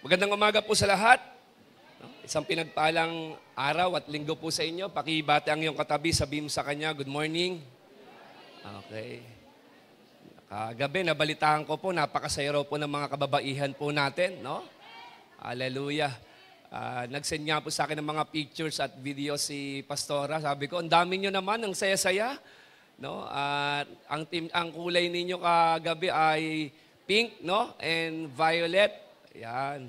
Magandang umaga po sa lahat. Isang pinagpalang araw at linggo po sa inyo. Pakibate ang iyong katabi, sabihin mo sa kanya, good morning. Okay. Kagabi, nabalitaan ko po, napakasaya raw po ng mga kababaihan po natin, no? Hallelujah. Nag-send nga po sa akin ng mga pictures at videos si Pastora. Sabi ko, ang dami nyo naman, ang saya-saya. No? At ang kulay ninyo kagabi ay pink, no? And violet. Yan.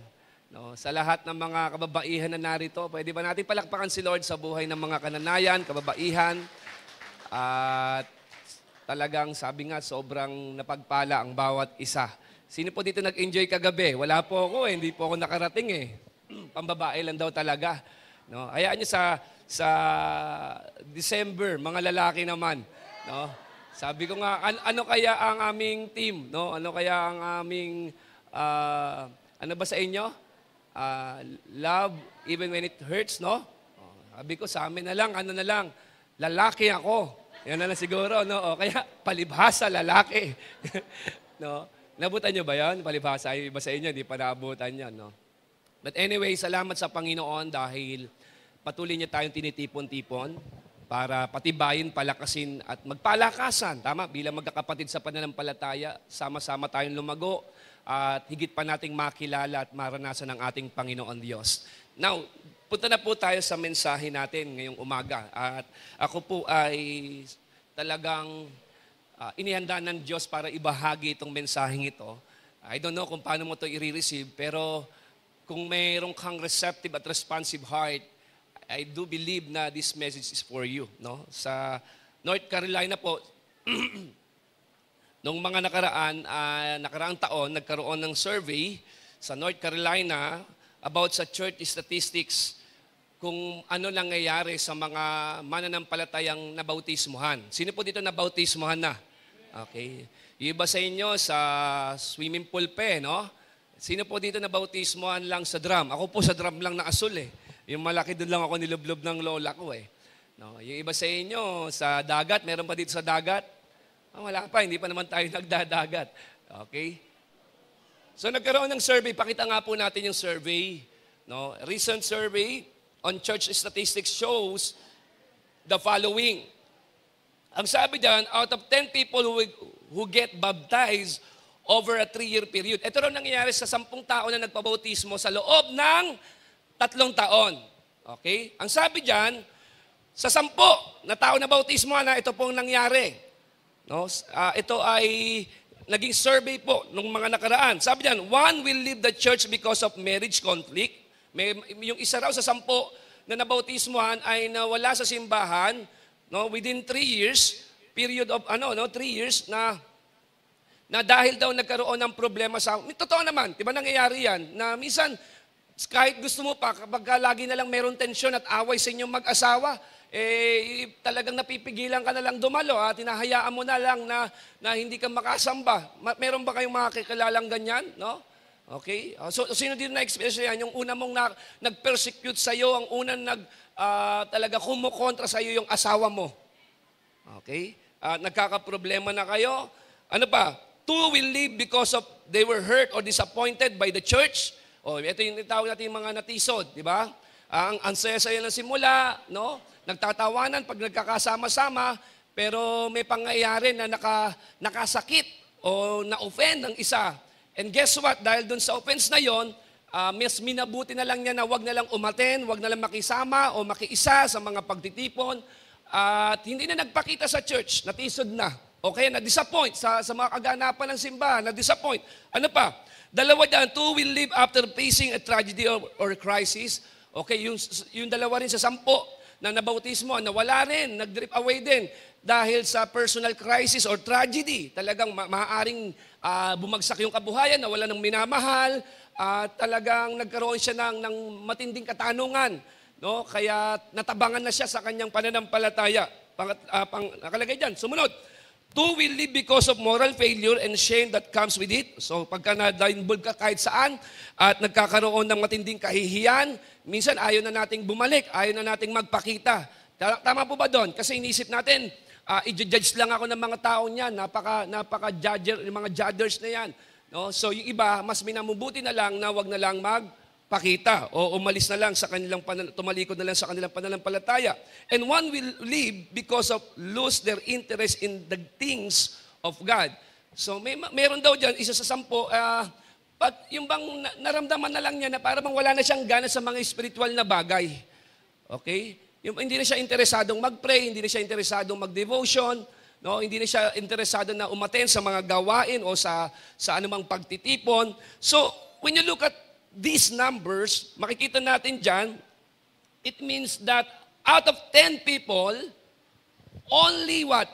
No? Sa lahat ng mga kababaihan na narito, pwede ba natin palakpakan si Lord sa buhay ng mga kananayan, kababaihan. At talagang sabi nga, sobrang napagpala ang bawat isa. Sino po dito nag-enjoy kagabi? Wala po ako, hindi po ako nakarating eh. Pambabae lang daw talaga. No? Hayaan nyo sa December, mga lalaki naman. No? Sabi ko nga, ano kaya ang aming team? No? Ano kaya ang aming, ano ba sa inyo? Love even when it hurts, no? Sabi ko, sa amin na lang, ano na lang, lalaki ako. Yan na lang siguro, no? O kaya, palibhasa, lalaki. No? Nabutan nyo ba yan? Palibhasa, yung iba sa inyo, hindi pa naabutan yan, no? But anyway, salamat sa Panginoon dahil patuloy niya tayong tinitipon-tipon para patibayin, palakasin at magpalakasan. Tama, bilang magkakapatid sa pananampalataya, sama-sama tayong lumago at higit pa nating makilala at maranasan ng ating Panginoon Diyos. Now, punta na po tayo sa mensahe natin ngayong umaga. At ako po ay talagang inihanda ng Diyos para ibahagi itong mensaheng ito. I don't know kung paano mo ito i-receive, pero kung mayroong kang receptive at responsive heart, I do believe na this message is for you. No? Sa North Carolina po, nung mga nakaraang taon, nagkaroon ng survey sa North Carolina about sa church statistics kung ano nangyayari sa mga mananampalatayang nabautismuhan. Sino po dito nabautismuhan na? Okay. Yung iba sa inyo sa swimming pool pa, no? Sino po dito nabautismuhan lang sa drum? Ako po sa drum lang na asul eh. Yung malaki doon lang ako nilublob ng lola ko eh. No, yung iba sa inyo, sa dagat, meron pa dito sa dagat? Wala pa, hindi pa naman tayo nagdadagat. Okay? So nagkaroon ng survey, pakita nga po natin yung survey. No? Recent survey on church statistics shows the following. Ang sabi dyan, out of 10 people who get baptized over a 3-year period. Ito raw nangyayari sa 10 tao na nagpabautismo sa loob ng 3 taon. Okay? Ang sabi dyan, sa 10 na tao na bautismo na ito pong nangyari. No? Ito ay naging survey po nung mga nakaraan. Sabi dyan, 1 will leave the church because of marriage conflict. Yung isa raw sa 10 na nabautismohan ay nawala sa simbahan, no, within 3 years, period of 3 years na dahil daw nagkaroon ng problema sa... Totoo naman, di ba nangyayari yan? Na minsan, kahit gusto mo pa, kapag lagi na lang meron tensyon at away sa inyong mag-asawa, talagang napipigilan ka na lang dumalo at hinahayaan mo na lang na hindi ka makasamba. Meron ba kayong mga kikilalang ganyan? No? Okay? So, sino din na-experience yan? Yung una mong nag-persecute sa'yo, ang unang talaga kumukontra sa'yo yung asawa mo. Okay? Nagkakaproblema na kayo. Ano pa? 2 will leave because of they were hurt or disappointed by the church. Ito yung tawag natin yung mga natisod, di ba? Ang saya-saya ng simula, no? Nagtatawanan pag nagkakasama-sama, pero may pangyayari na nakasakit o na-offend ng isa. And guess what? Dahil dun sa offense na yon, mas minabuti na lang niya na wag na lang umaten, wag na lang makisama o makiisa sa mga pagtitipon, at hindi na nagpakita sa church, natisod na. Okay, na-disappoint sa mga kaganapan ng simbahan, na-disappoint. Ano pa? 2 dyan, 2 will live after facing a tragedy or crisis. Okay, yung 2 rin sa 10 na nabautismo, nawala rin, nag-drip away din dahil sa personal crisis or tragedy. Talagang maaaring bumagsak yung kabuhayan, nawala ng minamahal, talagang nagkaroon siya ng matinding katanungan. No? Kaya natabangan na siya sa kanyang pananampalataya. Nakalagay dyan, sumunod. 2 will live because of moral failure and shame that comes with it. So pagka na-involve ka kahit saan at nagkakaroon ng matinding kahihiyan, minsan ayaw na nating bumalik, ayaw na nating magpakita. Tama po ba doon? Kasi inisip natin, i-judge lang ako ng mga tao niyan, napaka-judger, yung mga judgers na yan. No? So yung iba, mas minabubuti na lang na wag na lang magpakita o umalis na lang sa kanilang tumalikod na lang sa kanilang pananampalataya. And one will leave because of lose their interest in the things of God. So meron daw diyan isa sa 10 pag yung bang naramdaman na lang niya na para bang wala na siyang gana sa mga spiritual na bagay. Okay? Yung hindi na siya interesadong mag-pray, hindi na siya interesadong mag-devotion, no? Hindi na siya interesado na umattend sa mga gawain o sa anumang pagtitipon. So, when you look at these numbers, makikita natin diyan, it means that out of 10 people, only what?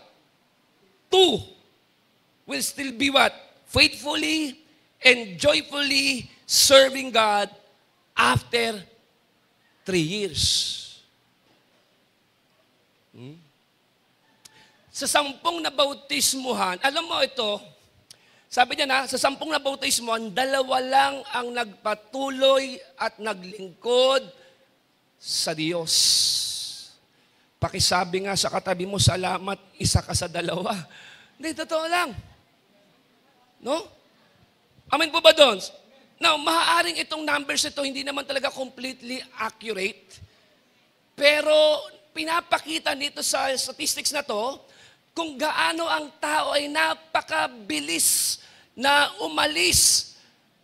2 will still be what? Faithfully and joyfully serving God after 3 years. Sa 10 na bautismuhan, alam mo ito, sabi niya na, sa 10 na bautismuhan, 2 lang ang nagpatuloy at naglingkod sa Diyos. Pakisabi nga sa katabi mo, salamat, isa ka sa 2. Hindi, totoo lang. No? Amen po ba doon? Now, maaaring itong numbers ito hindi naman talaga completely accurate, pero pinapakita dito sa statistics na to kung gaano ang tao ay napakabilis na umalis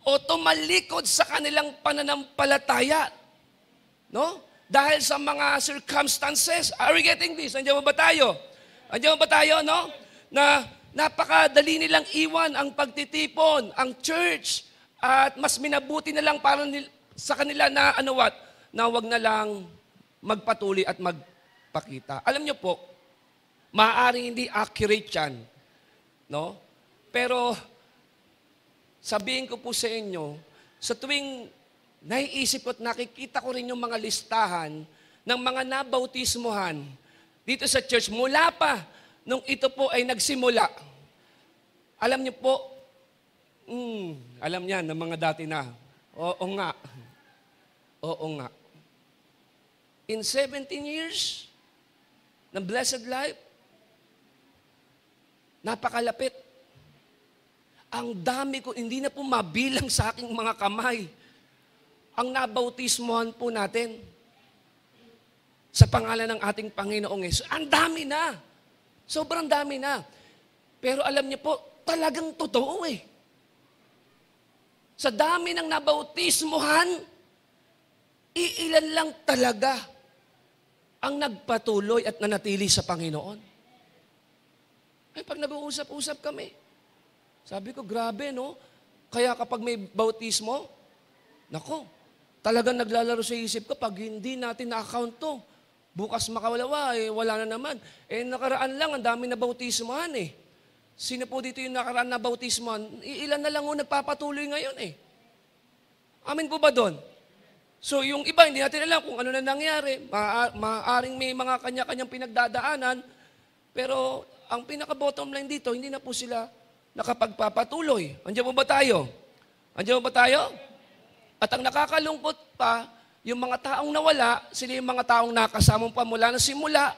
o tumalikod sa kanilang pananampalataya. No? Dahil sa mga circumstances. Are we getting this? Andiyan ba tayo? Andiyan ba tayo, no? Na napakadali nilang iwan ang pagtitipon, ang church, at mas minabuti na lang para sa kanila na na wag na lang magpatuloy at magpakita. Alam niyo po, maaaring hindi accurate yan, no? Pero sabihin ko po sa inyo, sa tuwing naiisip ko at nakikita ko rin yung mga listahan ng mga nabautismuhan dito sa church mula pa nung ito po ay nagsimula. Alam niyo po, alam niya ng mga dati na, oo nga. In 17 years ng blessed life, napakalapit. Ang dami ko, hindi na po mabilang sa aking mga kamay. Ang nabautismuhan po natin sa pangalan ng ating Panginoong Yesus. Ang dami na. Sobrang dami na. Pero alam niyo po, talagang totoo eh. Sa dami ng nabautismuhan, iilan lang talaga ang nagpatuloy at nanatili sa Panginoon. Ay, pag nag-uusap-usap kami, sabi ko, grabe, no? Kaya kapag may bautismo, nako, talagang naglalaro sa isip ko, pag hindi natin na-account to, bukas makawalawa, wala na naman. Nakaraan lang, ang dami na bautismohan eh. Sino po dito yung nakaraan na bautismohan? Ilan na lang nagpapatuloy ngayon eh. Amin po ba doon? So yung iba, hindi natin alam kung ano na nangyari. Maaaring may mga kanya-kanyang pinagdadaanan, pero ang pinaka-bottom line dito, hindi na po sila nakapagpapatuloy. Andiyan po ba tayo? Andiyan po ba tayo? At ang nakakalungkot pa, yung mga taong nawala, sila yung mga taong nakasama mo pa mula na simula,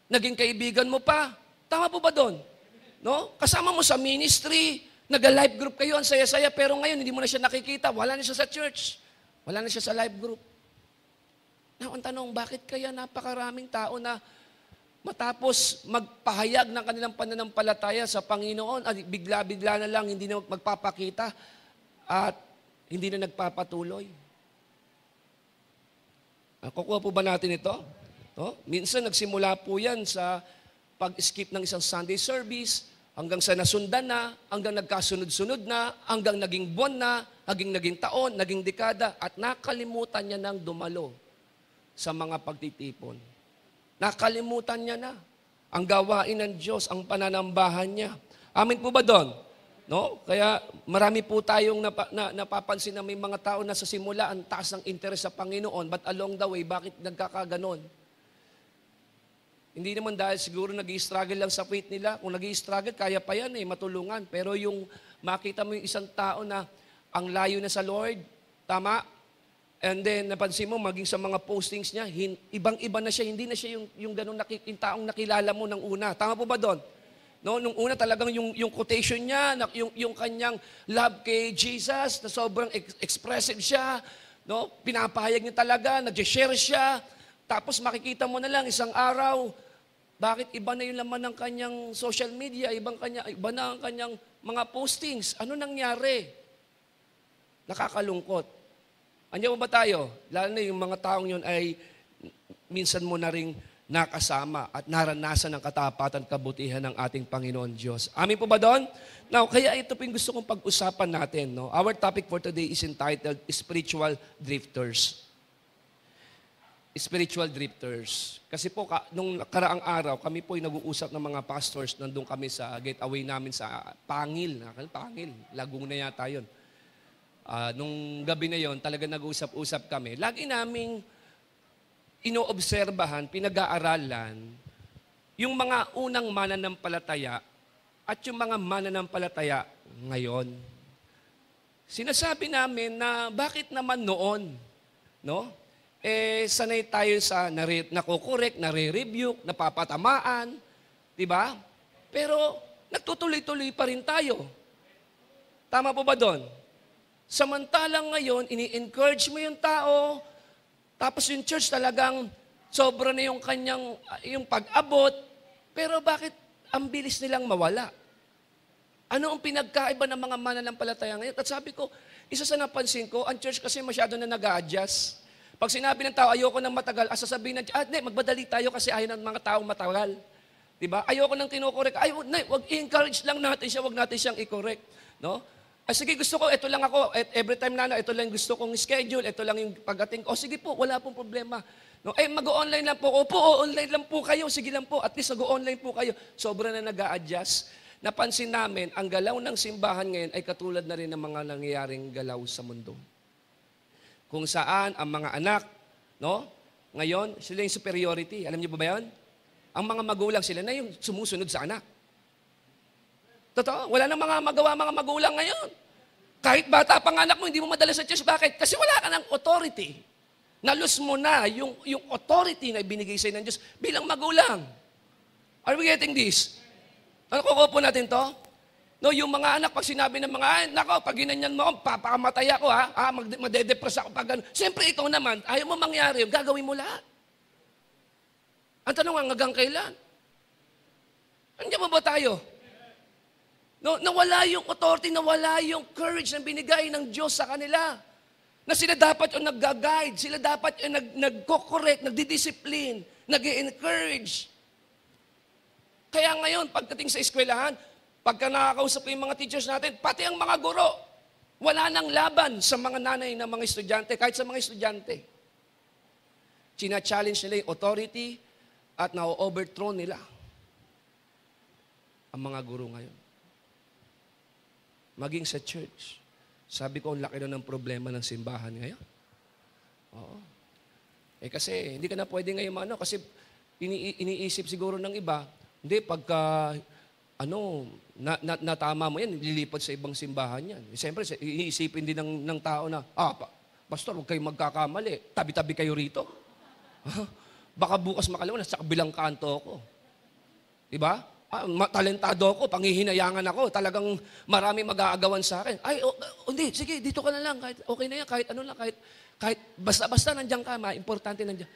naging kaibigan mo pa. Tama po ba doon? No? Kasama mo sa ministry, nag-life group kayo, ang saya-saya, pero ngayon hindi mo na siya nakikita, wala na siya sa church, wala na siya sa life group. Now, ang tanong, bakit kaya napakaraming tao na matapos magpahayag ng kanilang pananampalataya sa Panginoon, at bigla-bigla na lang hindi na magpapakita at hindi na nagpapatuloy? Kukuha po ba natin ito? No? Minsan nagsimula po yan sa pag-skip ng isang Sunday service, hanggang sa nasundan na, hanggang nagkasunod-sunod na, hanggang naging buwan na, hanggang naging taon, naging dekada, at nakalimutan niya nang dumalo sa mga pagtitipon. Nakalimutan niya na ang gawain ng Diyos, ang pananambahan niya. Amin po ba doon? No? Kaya marami po tayong napapansin na may mga tao na sa simula ang taas ng interes sa Panginoon, but along the way, bakit nagkakaganon? Hindi naman dahil siguro nag-i-struggle lang sa faith nila. Kung nag-i-struggle, kaya pa yan matulungan. Pero yung makita mo yung isang tao na ang layo na sa Lord, tama? And then napansin mo, maging sa mga postings niya, ibang-iba na siya, hindi na siya yung ganun taong nakilala mo ng una. Tama po ba doon? No, nung una talagang yung quotation niya, yung kanyang love kay Jesus, na sobrang expressive siya, no? Pinapahayag niya talaga, nag-share siya. Tapos makikita mo na lang isang araw, bakit iba na yung laman ng kanyang social media, iba na ang kanyang mga postings. Ano nangyari? Nakakalungkot. Andiyan mo ba tayo? Lalo na yung mga taong yun ay minsan mo na ring nakasama at naranasan ang katapatan kabutihan ng ating Panginoon Diyos. Amin po ba doon? Now, kaya ito po yung gusto kong pag-usapan natin. No? Our topic for today is entitled Spiritual Drifters. Spiritual Drifters. Kasi po, nung karaang araw, kami po ay nag-uusap ng mga pastors, nandun kami sa getaway namin sa Pangil. Pangil, Laguna yata yun. Nung gabi na yon, talaga nag-uusap-usap kami. Lagi naming inoobserbahan, pinag-aaralan, yung mga unang mananampalataya at yung mga mananampalataya ngayon. Sinasabi namin na bakit naman noon, no? Sanay tayo sa nakokorek, nare-rebuke, napapatamaan, di ba? Pero nagtutuloy-tuloy pa rin tayo. Tama po ba doon? Samantalang ngayon, ini-encourage mo yung tao, tapos yung church talagang sobra na yung kanyang yung pag-abot, pero bakit ang bilis nilang mawala? Ano ang pinagkaiba ng mga mananampalataya ngayon? At sabi ko, isa sa napansin ko, ang church kasi masyado na nag-a-adjust. Pag sinabi ng tao, ayoko nang matagal, sasabihin ng hindi, magbadali tayo kasi ayaw ng mga tao matagal. Diba? Ayoko nang kinokorek. Wag i-encourage lang natin siya, wag natin siyang i-correct. No? Sige, gusto ko, ito lang ako, every time na, ito lang gusto kong schedule, ito lang yung pagdating ko. Sige po, wala pong problema. No, mag-online lang po. Online lang po kayo. Sige lang po, at least mag-online po kayo. Sobra na nag-a-adjust. Napansin namin, ang galaw ng simbahan ngayon ay katulad na rin ng mga nangyayaring galaw sa mundo. Kung saan ang mga anak, no, ngayon, sila yung superiority. Alam niyo ba yan? Ang mga magulang, sila na yung sumusunod sa anak. Totoo, wala nang mga magulang ngayon. Kahit bata pang anak mo, hindi mo madala sa church. Bakit? Kasi wala ka ng authority. Nalus mo na yung authority na ibinigay sa'yo ng Diyos bilang magulang. Are we getting this? Ano, kukupo natin to? No, yung mga anak, pag sinabi ng mga, nako, pag ginanyan mo ako, papakamatay ako, madedepress ako pag gano'n. Siyempre, ikaw naman, ayaw mo mangyari, gagawin mo lahat. Ang tanong nga, hanggang kailan? Andiyan mo ba tayo? No, nawala yung authority, nawala yung courage na binigay ng Diyos sa kanila. Na sila dapat yung nag-guide, sila dapat yung nag-correct, nagdi-discipline, nag-encourage. Kaya ngayon, pagdating sa eskwelahan, pagka nakakausap ko yung mga teachers natin, pati ang mga guro, wala nang laban sa mga nanay ng mga estudyante, kahit sa mga estudyante. China-challenge nila yung authority at na-overthrow nila ang mga guro ngayon. Maging sa church. Sabi ko, ang laki na ng problema ng simbahan ngayon. Oo. Kasi hindi ka na pwede ngayon kasi iniisip siguro ng iba, hindi, pagka natama mo yan, lilipat sa ibang simbahan yan. Siyempre, iniisipin din ng tao na, pastor, huwag kayo magkakamali. Tabi-tabi kayo rito. Baka bukas makalawa, nasa kabilang kanto ako. Diba? Talentado ako, panghihinayangan ako, talagang marami mag-aagawan sa akin. Hindi, sige, dito ka na lang, kahit okay na yan, kahit ano lang, kahit basta nandiyan ka, importante nandiyan.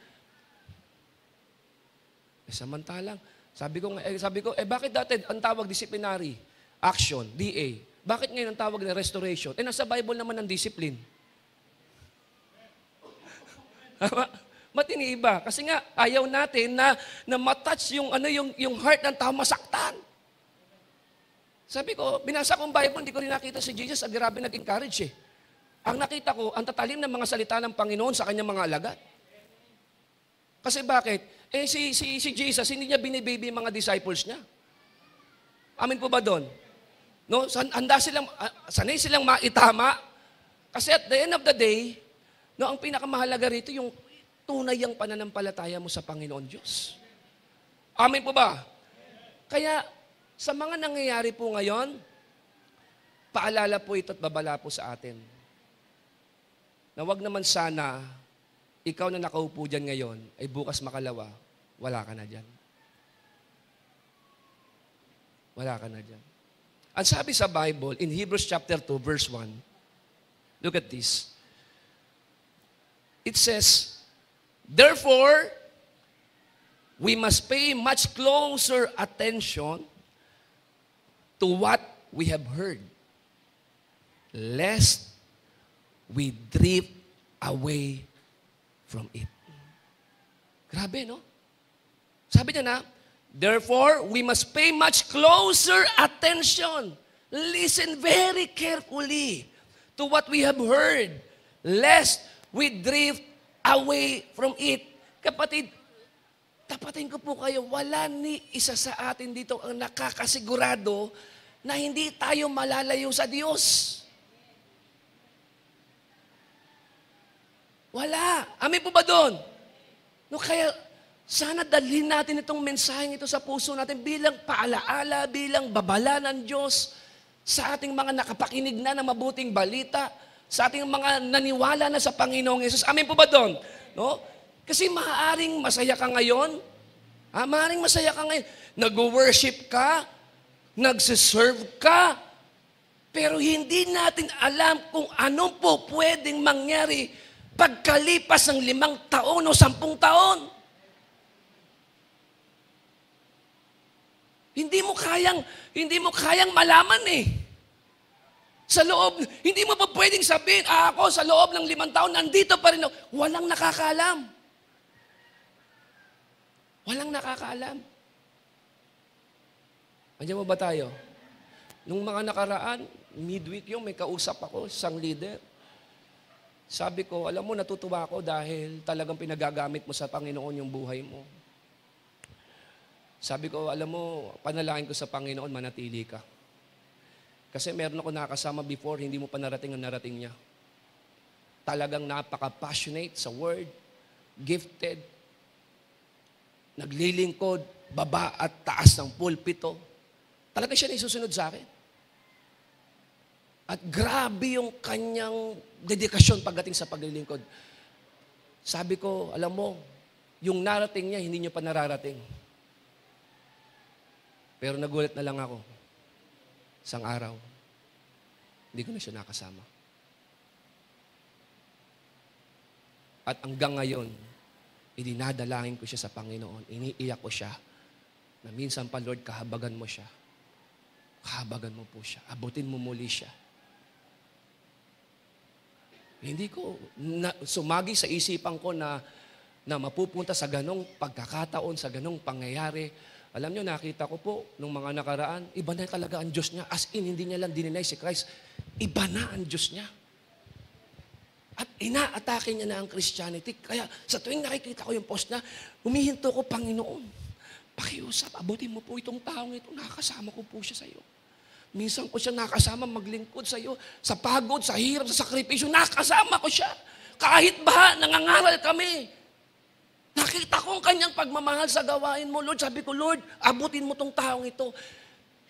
Samantalang, sabi ko, bakit dati ang tawag disciplinary action, DA? Bakit ngayon ang tawag na restoration? Nasa Bible naman ang discipline. Matiniba. Kasi nga, ayaw natin na matouch yung heart ng tao, masaktan. Sabi ko, binasa kong Bible, hindi ko rin nakita si Jesus, grabe nag-encourage eh. Ang nakita ko, ang tatalim ng mga salita ng Panginoon sa kanyang mga alagad. Kasi bakit? Si Jesus, hindi niya binibaby mga disciples niya. Amin po ba doon? No? Sanay silang maitama. Kasi at the end of the day, no, ang pinakamahalaga rito, yung tunay ang pananampalataya mo sa Panginoon Diyos. Amin po ba? Kaya, sa mga nangyayari po ngayon, paalala po ito at babala po sa atin. Na wag naman sana, ikaw na nakaupo dyan ngayon, ay bukas makalawa, wala ka na dyan. Wala ka na dyan. Ang sabi sa Bible, in Hebrews chapter 2, verse 1, look at this. It says, therefore, we must pay much closer attention to what we have heard, lest we drift away from it. Grabe, no? Sabi niya na, therefore, we must pay much closer attention. Listen very carefully to what we have heard, lest we drift away from it. Kapatid, tapatin ko po kayo, wala ni isa sa atin dito ang nakakasigurado na hindi tayo malalayo sa Diyos. Wala. Amin po ba doon? No, kaya sana dalhin natin itong mensaheng ito sa puso natin bilang paalaala, bilang babala ng Diyos sa ating mga nakapakinig na ng mabuting balita, sa ating mga naniwala na sa Panginoong Yesus. Amin po ba doon? No? Kasi maaaring masaya ka ngayon. Maaaring masaya ka ngayon. Nag-worship ka, nagsiserve ka, pero hindi natin alam kung ano po pwedeng mangyari pagkalipas ng 5 taon o 10 taon. Hindi mo kayang malaman eh. Sa loob, hindi mo pa pwedeng sabihin, ako sa loob ng 5 taon, nandito pa rin ako. Walang nakakaalam. Walang nakakaalam. Andiyan mo ba tayo? Nung mga nakaraan, midweek yung may kausap ako, isang leader. Sabi ko, alam mo, natutuwa ako dahil talagang pinagagamit mo sa Panginoon yung buhay mo. Sabi ko, alam mo, panalangin ko sa Panginoon, manatili ka. Kasi meron ako nakasama before, hindi mo pa narating ang narating niya. Talagang napaka-passionate sa word, gifted, naglilingkod, baba at taas ng pulpito. Talaga siya na isusunod sa akin. At grabe yung kanyang dedikasyon pagdating sa paglilingkod. Sabi ko, alam mo, yung narating niya, hindi niyo pa nararating. Pero nagulat na lang ako. Isang araw, hindi ko na siya nakasama. At hanggang ngayon, idinadalangin ko siya sa Panginoon. Iniiyak ko siya na minsan pa, Lord, kahabagan mo siya. Kahabagan mo po siya. Abutin mo muli siya. Hindi ko sumagi sa isipan ko na mapupunta sa ganong pagkakataon, sa ganong pangyayari. Alam nyo, nakita ko po, nung mga nakaraan, iba na talaga ang Diyos niya. As in, hindi niya lang dininay si Christ. Iba na ang Diyos niya. At ina-atake niya na ang Christianity. Kaya sa tuwing nakikita ko yung post na, humihinto ko, Panginoon, pakiusap, abutin mo po itong taong ito. Nakakasama ko po siya sa iyo. Minsan ko siya nakasama maglingkod sa iyo. Sa pagod, sa hirap, sa sakripisyo, nakasama ko siya. Kahit ba, nangangaral kami. Nakita ko ang kanyang pagmamahal sa gawain mo, Lord. Sabi ko, Lord, abutin mo tong taong ito.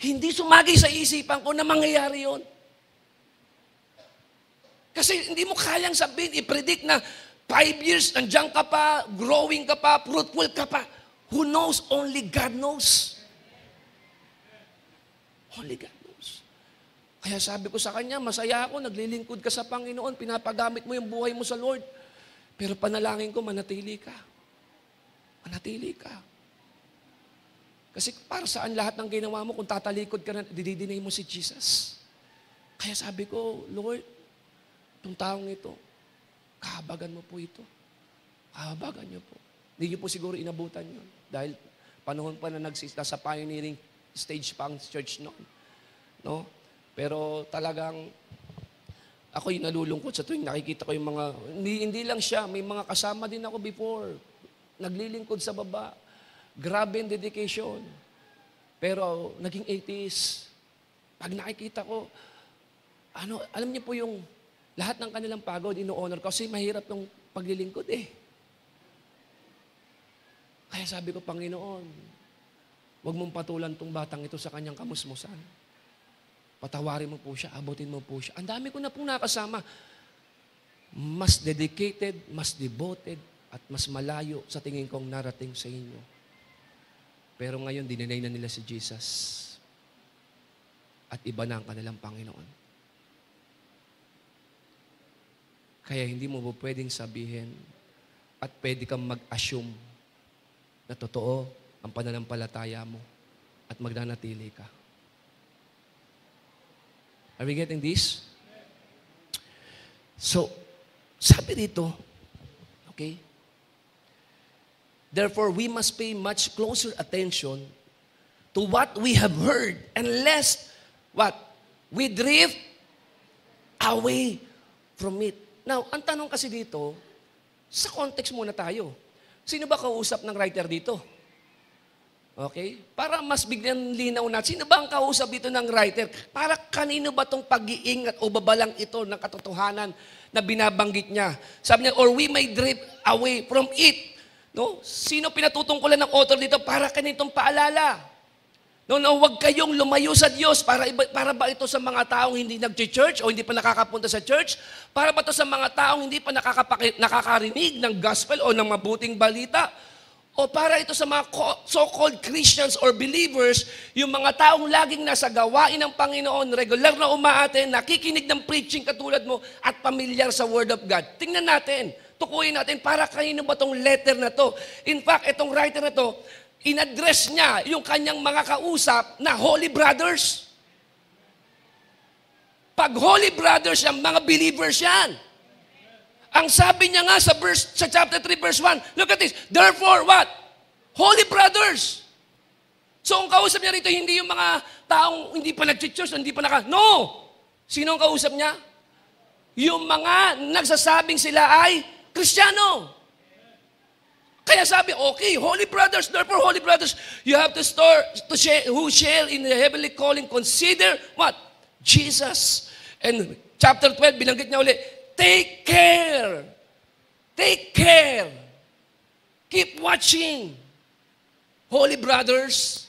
Hindi sumagi sa isipan ko na mangyayari yon. Kasi hindi mo kayang sabihin, i-predict na 5 years, nandiyan ka pa, growing ka pa, fruitful ka pa. Who knows? Only God knows. Only God knows. Kaya sabi ko sa kanya, masaya ako, naglilingkod ka sa Panginoon, pinapagamit mo yung buhay mo sa Lord. Pero panalangin ko, manatili ka. Manatili ka. Kasi para saan lahat ng ginawa mo kung tatalikod ka na, didinay mo si Jesus. Kaya sabi ko, Lord, itong taong ito, kahabagan mo po ito. Kahabagan niyo po. Hindi niyo po siguro inabutan yun. Dahil panahon pa na nagsista sa pioneering stage pa ang church noon. No? Pero talagang ako'y nalulungkot sa tuwing nakikita ko yung mga, hindi lang siya, may mga kasama din ako before. Naglilingkod sa baba. Grabe ang dedication. Pero naging atheist. Pag nakikita ko, alam niyo po yung lahat ng kanilang pagod, ino-honor ko kasi mahirap yung paglilingkod eh. Kaya sabi ko, Panginoon, huwag mong patulan tong batang ito sa kanyang kamusmusan. Patawarin mo po siya, abutin mo po siya. Ang dami ko na pong nakasama. Mas dedicated, mas devoted, at mas malayo sa tingin kong narating sa inyo. Pero ngayon, dininay na nila si Jesus. at iba na ang kanilang Panginoon. Kaya hindi mo pwedeng sabihin at pwede kang mag-assume na totoo ang pananampalataya mo at magdanatili ka. Are we getting this? So, sabi dito, okay, therefore, we must pay much closer attention to what we have heard, and lest, what? We drift away from it. Now, ang tanong kasi dito, sa context muna tayo. Sino ba kausap ng writer dito? Okay? Para mas bigyan linaw natin, sino ba ang kausap dito ng writer? Para kanino ba itong pag-iingat o babalang ito ng katotohanan na binabanggit niya? Sabi niya, or we may drift away from it. No? Sino pinatutungkulan ng author dito para kanitong paalala? No, huwag kayong lumayo sa Diyos. Para ba ito sa mga taong hindi nag-church o hindi pa nakakapunta sa church? Para ba ito sa mga taong hindi pa nakakarinig ng gospel o ng mabuting balita? O para ito sa mga so-called Christians or believers, yung mga taong laging nasa gawain ng Panginoon, regular na umaaten, nakikinig ng preaching katulad mo, at pamilyar sa Word of God. Tingnan natin, tukuyin natin, para kanino ba itong letter na to? In fact, itong writer na to, in-address niya yung kanyang mga kausap na Holy Brothers. Pag Holy Brothers, yung mga believers yan. Ang sabi niya nga sa chapter 3, verse 1, look at this, therefore what? Holy Brothers. So ang kausap niya rito, hindi yung mga taong hindi pa nag-church, hindi pa No! Sino ang kausap niya? Yung mga nagsasabing sila ay Kristiyano. Kaya sabi, okay, Holy Brothers, therefore Holy Brothers, you have to share, who share in the heavenly calling, consider what? Jesus. And chapter 12, binanggit niya ulit, take care. Take care. Keep watching. Holy Brothers,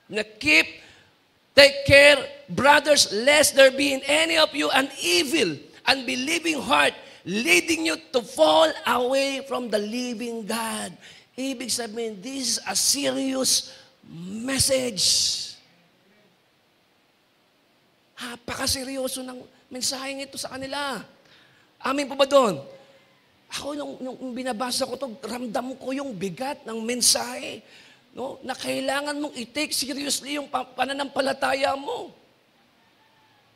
take care, brothers, lest there be in any of you an evil, unbelieving heart, leading you to fall away from the living God. Ibig sabihin, this is a serious message. Napakaseryoso ng mensaheng ito sa kanila. Amin po ba doon? Ako, nung binabasa ko ito, ramdam ko yung bigat ng mensahe. No? Na kailangan mong i-take seriously yung pananampalataya mo.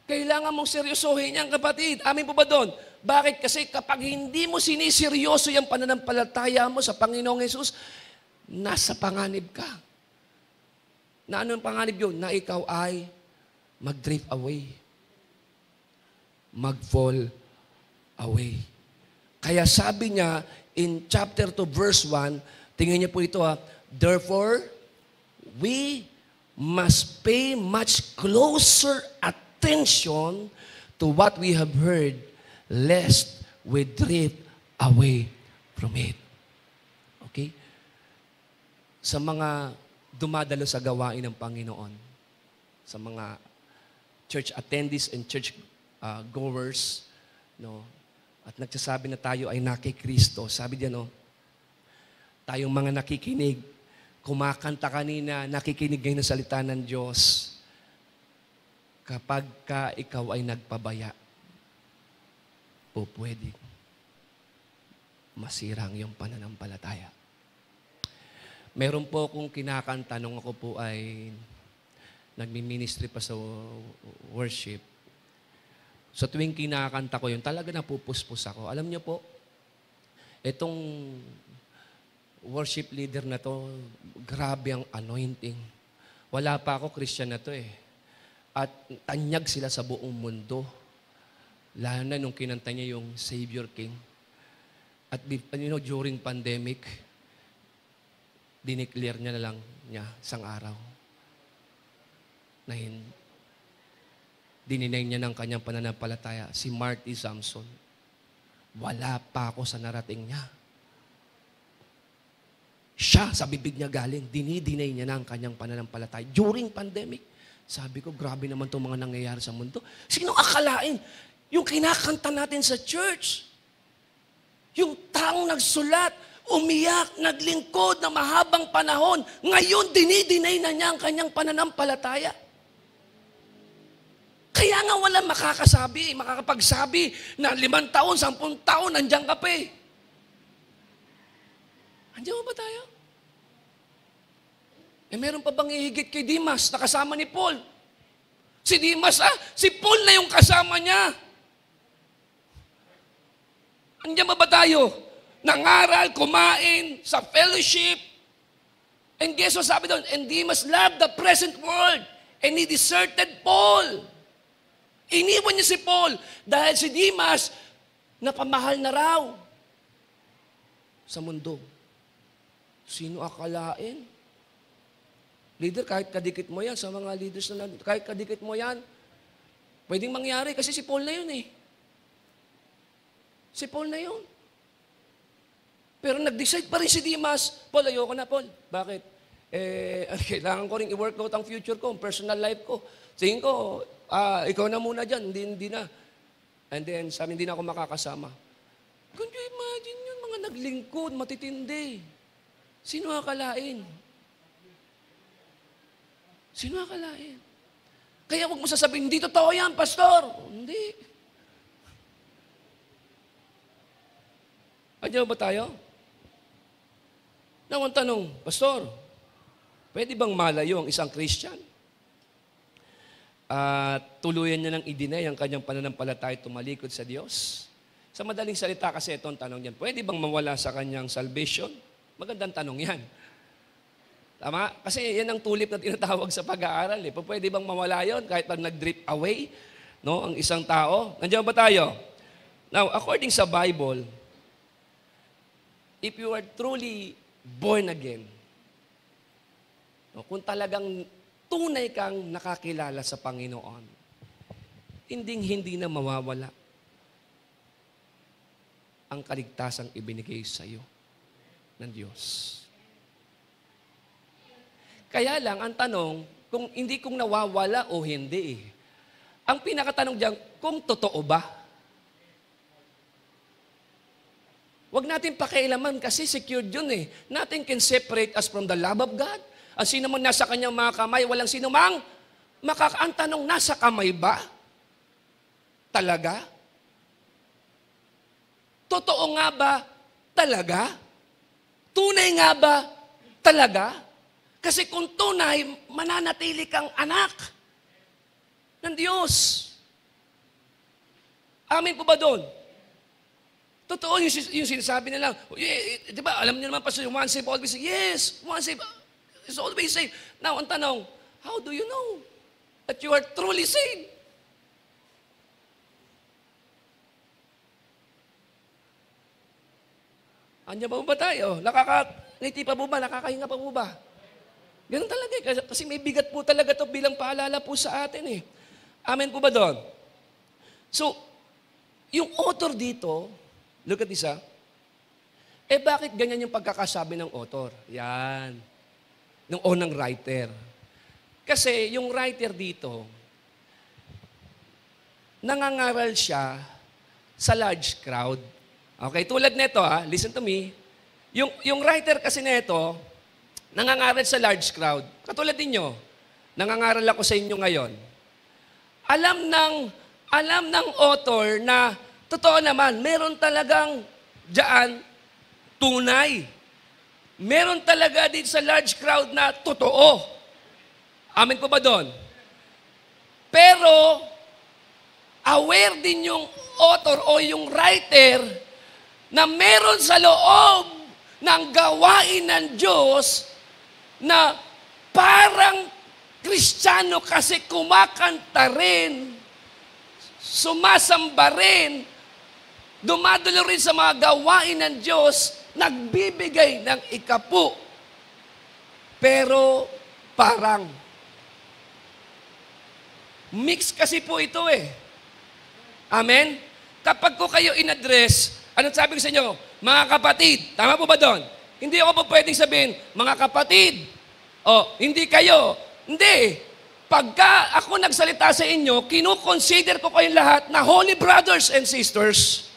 Kailangan mong seryosohin yan, kapatid. Amin po ba doon? Bakit? Kasi kapag hindi mo siniseryoso yung pananampalataya mo sa Panginoong Hesus, nasa panganib ka. Na ano yung panganib yun? Na ikaw ay mag-drift away. Mag-fall away. Kaya sabi niya in chapter 2, verse 1, tingnan niyo po ito therefore, we must pay much closer attention to what we have heard, lest we drift away from it. Okay? Sa mga dumadalo sa gawain ng Panginoon, sa mga church attendees and church goers, no, at nagsasabi na tayo ay nakikristo, sabi diyan, no, tayong mga nakikinig, kumakanta kanina, nakikinig ngayon ng salita ng Diyos, kapag ka ikaw ay nagpabaya, po pwede masirang yung pananampalataya. Meron po akong kinakanta nung ako po ay nagmi-ministry pa sa worship. So tuwing kinakanta ko yun, talaga napupuspos ako. Alam niyo po, itong worship leader na to, grabe ang anointing. Wala pa ako, Christian na to eh. At tanyag sila sa buong mundo. Lalo na nung kinanta niya yung Savior King. At during pandemic, dineclare niya na lang niya isang araw na dininay niya ng kanyang pananampalataya. Si Marty Sampson, wala pa ako sa narating niya. Siya, sa bibig niya galing, dinidinay niya na ang kanyang pananampalataya. During pandemic, sabi ko, grabe naman itong mga nangyayari sa mundo. Sino akalain? Yung kinakanta natin sa church. Yung taong nagsulat, umiyak, naglingkod na mahabang panahon. Ngayon, dinidinay na niya ang kanyang pananampalataya. Kaya nga wala makakapagsabi na 5 taon, 10 taon, nandiyan ka pa eh. Andiyan ba tayo? Meron pa bang ihigit kay Dimas na kasama ni Paul? Si Dimas, si Paul na yung kasama niya. Andiyan ba tayo? Nangaral, kumain, sa fellowship. And guess what sabi doon? And Demas loved the present world. And he deserted Paul. Iniwan niya si Paul dahil si Demas napamahal na raw sa mundo. Sino akalain? Leader, kahit kadikit mo yan sa mga leaders na kahit kadikit mo yan, pwedeng mangyari kasi si Paul na yun eh. Si Paul na yun. Pero nag-decide pa rin si Demas, Paul, ayoko na, Paul. Bakit? Kailangan ko rin i-work out ang future ko, ang personal life ko. Tingin ko, ikaw na muna dyan, hindi na. And then, sabi, hindi na ako makakasama. Can you imagine yun, mga naglingkod, matitindi. Sino akalain? Sino akalain? Kaya huwag mo sasabihin, hindi totoo yan, pastor. Hindi. Andiyan ba tayo? Now, ang tanong, pastor, pwede bang malayo ang isang Christian? Tuluyan niya ng i-deny ang kanyang pananampalataya tumalikod sa Diyos? Sa madaling salita kasi itong tanong yan, pwede bang mawala sa kanyang salvation? Magandang tanong yan. Tama? Kasi yan ang tulip na tinatawag sa pag-aaral. Pwede bang mawala yon kahit pag nag-drip away no, ang isang tao? Nandiyan ba tayo? Now, according sa Bible, if you are truly born again, no, kung talagang tunay kang nakakilala sa Panginoon, hindi na mawawala ang kaligtasang ibinigay sa iyo ng Diyos. Kaya lang, ang tanong, kung nawawala o hindi. Ang pinakatanong diyan, kung totoo ba? Huwag natin pakialaman kasi secured yun eh. Nothing can separate us from the love of God. Ang sino man nasa kanyang mga kamay, walang sino mang ang tanong, nasa kamay ba? Talaga? Totoo nga ba? Talaga? Tunay nga ba? Talaga? Kasi kung tunay, mananatili kang anak ng Diyos. Amin po ba doon? Totoo yung sinasabi nila. Di ba, alam niyo naman pa once saved, always saved. Yes, once saved, is always saved. Now, ang tanong, how do you know that you are truly saved? Andiyan pa ba tayo? Ngiti pa po ba? Nakakahinga pa po ba? Ganun talaga eh. Kasi may bigat po talaga ito bilang paalala po sa atin eh. Amen po ba doon? So, yung author dito, look at this bakit ganyan yung pagkakasabi ng author? Yan. Ng unang writer. Kasi yung writer dito, nangangaral siya sa large crowd. Okay, tulad nito listen to me. Yung writer kasi nito, nangangaral sa large crowd. Katulad ninyo, nangangaral ako sa inyo ngayon. Alam ng author na totoo naman, meron talagang diyan tunay. Meron talaga dito sa large crowd na totoo. Amen po ba doon? Pero, aware din yung author o yung writer na meron sa loob ng gawain ng Diyos na parang Kristiyano kasi kumakanta rin, sumasamba rin, dumadalo rin sa mga gawain ng Diyos, nagbibigay ng ikapu. Pero parang mix kasi po ito eh. Amen? Kapag ko kayo in-address, anong sabi ko sa inyo? Mga kapatid, tama po ba doon? Hindi ako po pwedeng sabihin, mga kapatid, hindi kayo. Hindi. Pagka ako nagsalita sa inyo, kinukonsider ko kayong lahat na holy brothers and sisters.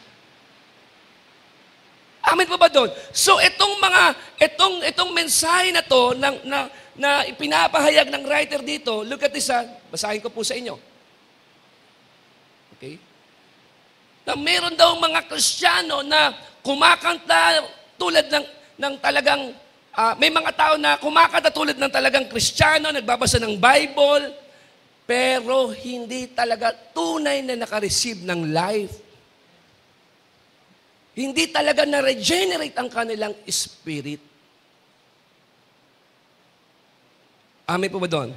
Amen po ba doon? So itong mensahe na to na ipinapahayag ng writer dito, look at this basahin ko po sa inyo. Okay? Na meron daw mga Kristiyano na kumakanta tulad ng talagang, may mga tao na kumakanta tulad ng talagang Kristiyano, nagbabasa ng Bible, pero hindi talaga tunay na nakareceive ng life. Hindi talaga na-regenerate ang kanilang spirit. Amen po ba doon?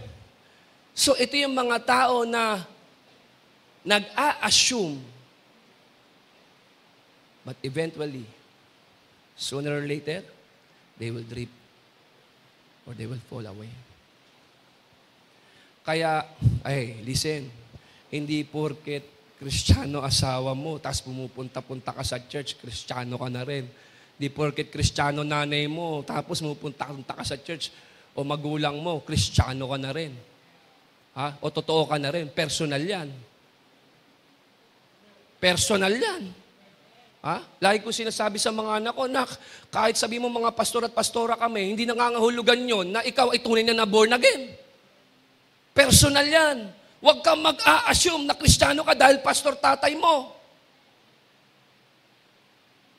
So ito yung mga tao na nag-a-assume, but eventually, sooner or later, they will drift or they will fall away. Kaya, listen, hindi porket Kristiyano asawa mo, tapos pumupunta-punta ka sa church, Kristiyano ka na rin. Hindi porket Kristiyano nanay mo, tapos pumupunta-punta ka sa church, o magulang mo, Kristiyano ka na rin. Ha? O totoo ka na rin. Personal yan. Personal yan. Ha? Lagi ko sinasabi sa mga anak ko, kahit sabi mo mga pastor at pastora kami, hindi nangangahulugan yon na ikaw ay tunay na born again. Personal yan. Huwag kang mag-a-assume na Kristiyano ka dahil pastor tatay mo.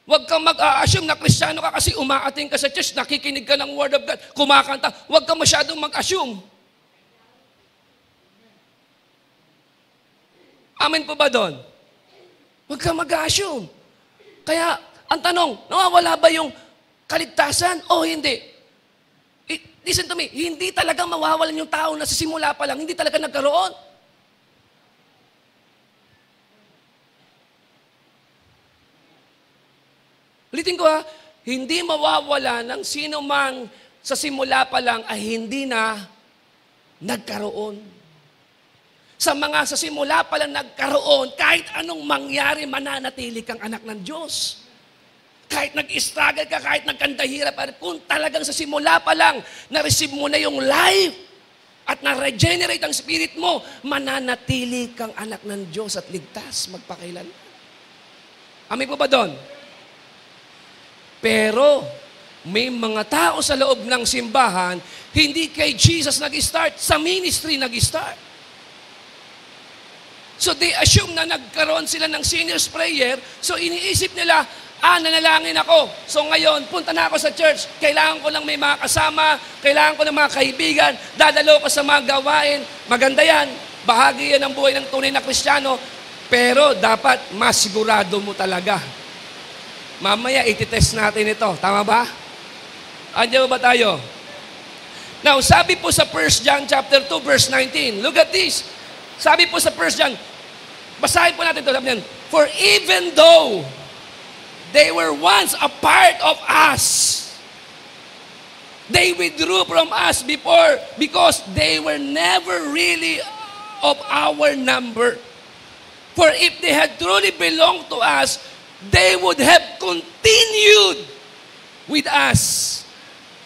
Huwag kang mag-a-assume na Kristiyano ka kasi umaating ka sa church, nakikinig ka ng Word of God, kumakanta. Huwag kang masyadong mag-assume. Amen po ba doon? Huwag kang mag-a-assume. Kaya, ang tanong, nawawala ba yung kaligtasan o hindi? Listen to me, hindi talaga mawawalan yung tao na sa simula pa lang, hindi talaga nagkaroon. Ulitin ko hindi mawawala ng sino mang sa simula pa lang ay hindi na nagkaroon. Sa mga sa simula pa lang nagkaroon, kahit anong mangyari, mananatili kang anak ng Diyos. Kahit nag-struggle ka, kahit nagkandahirap, kung talagang sa simula pa lang, na-receive mo na yung life at na-regenerate ang spirit mo, mananatili kang anak ng Diyos at ligtas magpakailan. Amin po ba doon? Pero, may mga tao sa loob ng simbahan, hindi kay Jesus nag-start, sa ministry nag-start. So they assume na nagkaroon sila ng sinner's prayer, so iniisip nila, nanalangin ako. So ngayon, punta na ako sa church, kailangan ko lang may mga kasama, kailangan ko ng mga kaibigan, dadalo ko sa mga gawain. Maganda yan, bahagi yan ng buhay ng tunay na Kristiyano, pero dapat masigurado mo talaga. Mamaya, ititest natin ito. Tama ba? Andiyan ba tayo? Now, sabi po sa 1 John chapter 2, verse 19. Look at this. Sabi po sa 1 John, basahin po natin ito. Sabi niyan, for even though they were once a part of us, they withdrew from us before because they were never really of our number. For if they had truly belonged to us, they would have continued with us.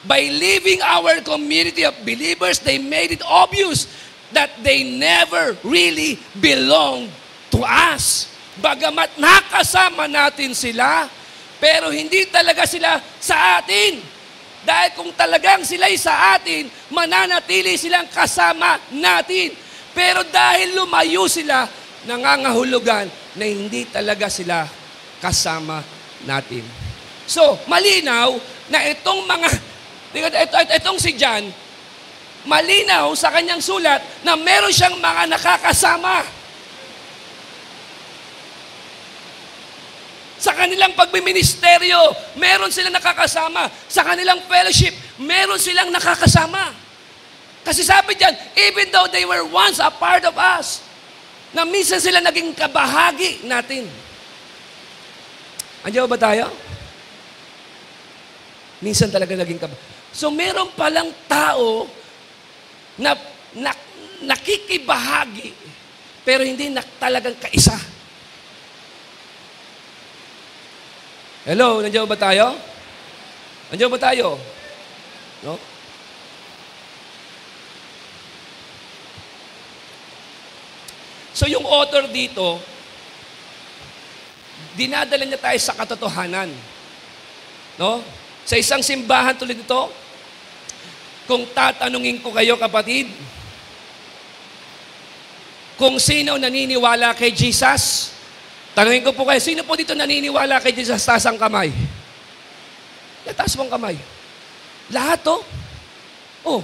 By leaving our community of believers, they made it obvious that they never really belonged to us. Bagamat nakasama natin sila, pero hindi talaga sila sa atin. Dahil kung talagang sila'y sa atin, mananatili silang kasama natin. Pero dahil lumayo sila, nangangahulugan na hindi talaga sila kasama natin. So, malinaw na itong si John, malinaw sa kanyang sulat na meron siyang mga nakakasama. Sa kanilang pagbiministeryo, meron silang nakakasama. Sa kanilang fellowship, meron silang nakakasama. Kasi sabi diyan, even though they were once a part of us, na minsan sila naging kabahagi natin. Andiyan ba tayo? Minsan talaga naging kabahagi. So meron palang tao na nakikibahagi, pero hindi talagang kaisa. Hello, nandiyan ba tayo? Nandiyan ba tayo? No? So yung author dito, dinadala niya tayo sa katotohanan. No? Sa isang simbahan tulad ito, kung tatanungin ko kayo kapatid, kung sino naniniwala kay Jesus. Tanungin ko po kayo, sino po dito naniniwala kay Jesus? Taas ang kamay. Taas mo ang kamay. Lahat to? Oh,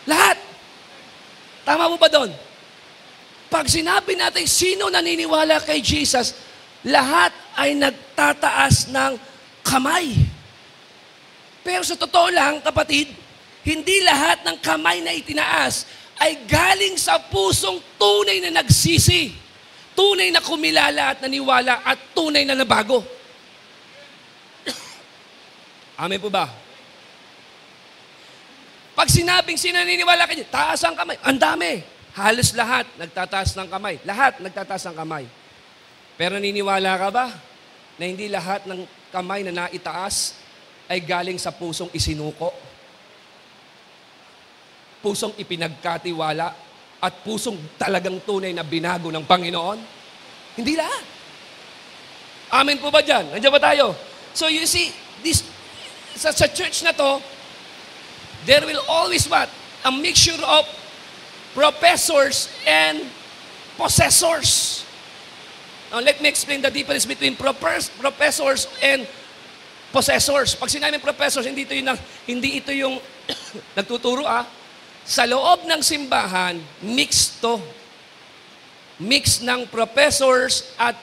lahat. Tama po ba doon? Pag sinabi natin sino naniniwala kay Jesus, lahat ay nagtataas ng kamay. Pero sa totoo lang, kapatid, hindi lahat ng kamay na itinaas ay galing sa pusong tunay na nagsisi, tunay na kumilala at naniwala at tunay na nabago. Amen po ba? Pag sinabing sino naniniwala kay Jesus, taas ang kamay. Ang dami. Halos lahat nagtataas ng kamay. Lahat nagtataas ng kamay. Pero naniniwala ka ba na hindi lahat ng kamay na naitaas ay galing sa pusong isinuko? Pusong ipinagkatiwala at pusong talagang tunay na binago ng Panginoon? Hindi lahat. Amen po ba dyan? Nandiyan ba tayo? So you see, sa church na to, there will always what? A mixture of professors and possessors. Now, let me explain the difference between professors and possessors. Pag sinabing professors, hindi ito yung nagtuturo Sa loob ng simbahan, mix to. Mix ng professors at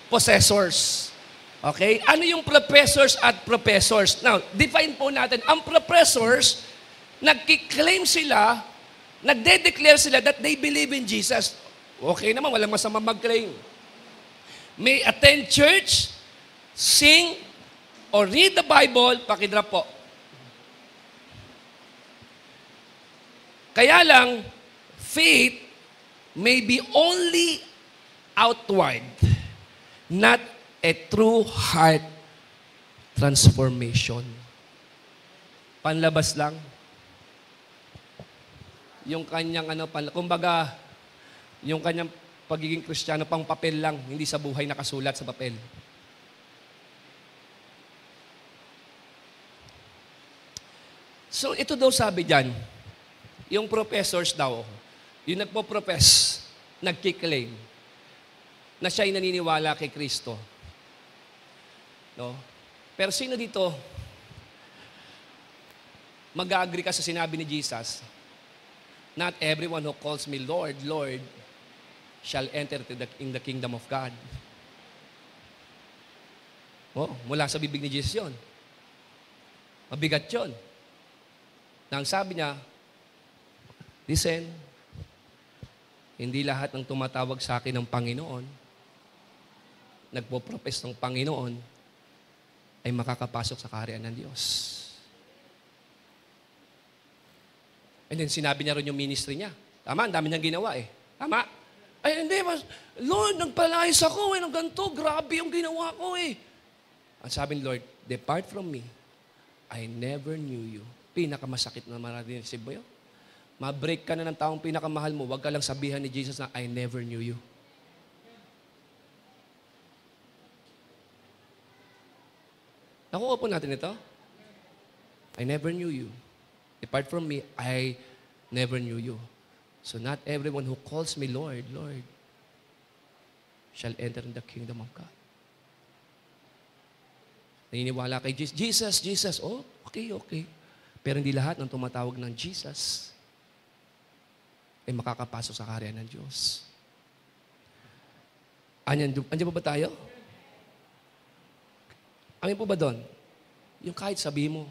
possessors. Okay? Ano yung professors at professors? Now, define po natin. Ang professors, nagkiklaim sila, nagde-declare sila that they believe in Jesus. Okay naman, walang masama mag-claim. May attend church, sing, or read the Bible, pakidrop po. Kaya lang, faith may be only outward, not a true heart transformation. Panlabas lang. Yung kanyang kumbaga, yung kanyang pagiging Kristiyano pang papel lang, hindi sa buhay nakasulat sa papel. So ito daw sabi diyan, yung professors daw, yung nagpo-profess, nagkiklaim, na siya'y naniniwala kay Kristo. No? Pero sino dito mag-agree ka sa sinabi ni Jesus? Not everyone who calls me Lord, Lord, shall enter in the kingdom of God. Oh, mula sa bibig ni Jesus yun. Mabigat yun. Nang sabi niya, listen, hindi lahat ng tumatawag sa akin ng Panginoon, nagpo-profess ng Panginoon, ay makakapasok sa kaharian ng Diyos. And then sinabi niya rin yung ministry niya. Tama, ang dami niyang ginawa eh. Tama? Ay, hindi, Lord, nagpalayas ako ng ganito, grabe yung ginawa ko eh. Ang sabi ni Lord, depart from me, I never knew you. Pinakamasakit na maririnig si Boyo. Ma-break ka na ng taong pinakamahal mo, wag ka lang sabihan ni Jesus na, I never knew you. Nakuha po natin ito. I never knew you. Depart from me, I never knew you. So not everyone who calls me Lord, Lord, shall enter in the kingdom of God. Naniniwala kay Jesus. Jesus, Jesus. Oh, okay, okay. Pero hindi lahat ng tumatawag ng Jesus ay makakapasok sa kaharian ng Diyos. Andiyan pa ba tayo? Amin po ba doon? Yung kahit sabihin mo,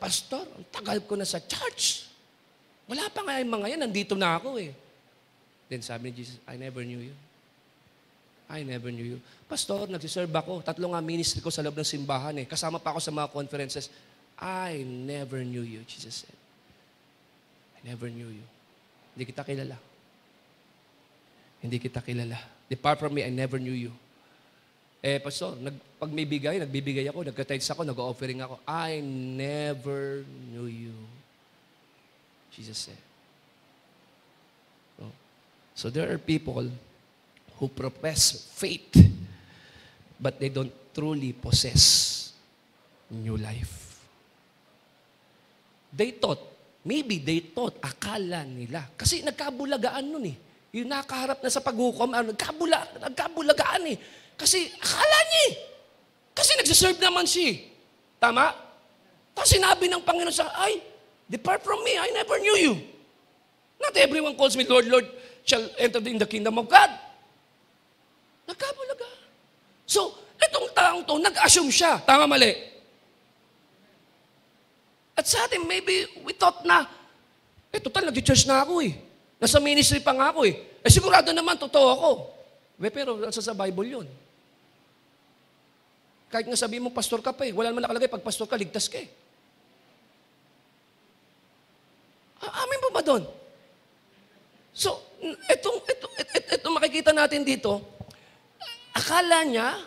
pastor, ang tagal ko na sa church. Wala pa nga yung mga yan, nandito na ako eh. Then sabi ni Jesus, I never knew you. I never knew you. Pastor, nagsiserve ako. 3 nga ministry ko sa loob ng simbahan eh. Kasama pa ako sa mga conferences. I never knew you, Jesus said. I never knew you. Hindi kita kilala. Hindi kita kilala. Depart from me, I never knew you. Pastor, pag may bigay, nagbibigay ako, nagka-tithes ako, nag-offering ako. I never knew you. Jesus said. So there are people who profess faith, but they don't truly possess new life. They thought, maybe they thought, akala nila. Kasi nagkabulagaan nun eh. Yung nakaharap na sa paghukom, nagkabulagaan eh. Kasi akala niya eh. Kasi nagsiserve naman siya. Tama? Tapos sinabi ng Panginoon sa, ay, depart from me, I never knew you. Not everyone calls me Lord, Lord, shall enter in the kingdom of God. Nagkabulagaan. So, itong taong to, nag-assume siya. Tama, mali. At sa atin, maybe we thought na, total, nag-church na ako eh. Nasa ministry pa nga ako eh. Sigurado naman, totoo ako. Pero nasa sa Bible yun. Kahit nga sabihin mo, pastor ka pa eh. Wala naman nakalagay, pag pastor ka, ligtas ka eh. Amin po ba doon? So, itong makikita natin dito, akala niya,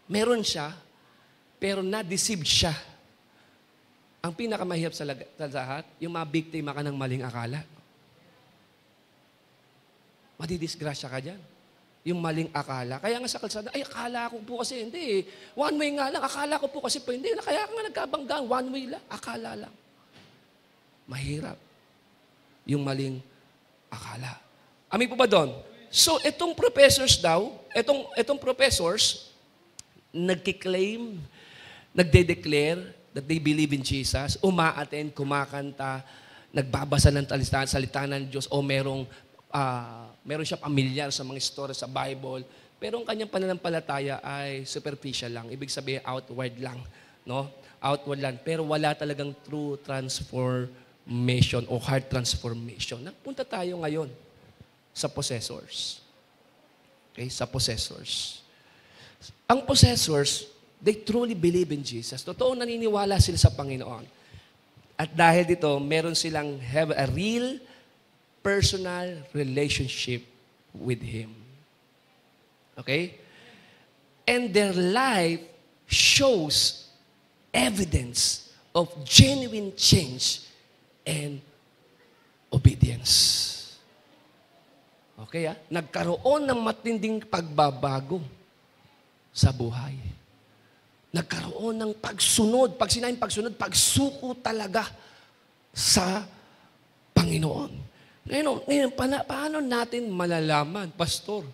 meron siya, pero na-deceived siya. Ang pinakamahirap sa lahat, yung mabiktima ka ng maling akala. Madidisgrasya ka dyan. Yung maling akala. Kaya nga sa kalsada, ay akala ko po kasi, hindi eh. One way nga lang, akala ko po kasi po, hindi. Kaya nga nagkabanggaan, one way lang, akala lang. Mahirap. Yung maling akala. Amin po ba doon? So, itong professors daw, itong professors, nagkiklaim, nagde-declare that they believe in Jesus, uma-attend, kumakanta, nagbabasa ng salita ng Diyos, o meron siya pamilyar sa mga story sa Bible, pero ang kanyang pananampalataya ay superficial lang. Ibig sabihin, outward lang. No? Outward lang. Pero wala talagang true transformation o heart transformation. Nagpunta tayo ngayon sa possessors. Okay? Sa possessors. Ang possessors, they truly believe in Jesus. Totoo naniniwala sila sa Panginoon. At dahil dito, meron silang have a real personal relationship with Him. Okay? And their life shows evidence of genuine change and obedience. Okay, nagkaroon ng matinding pagbabago sa buhay. Nagkaroon ng pagsunod. Pag sinayang pagsunod, pagsuko talaga sa Panginoon. Ngayon, paano natin malalaman, Pastor,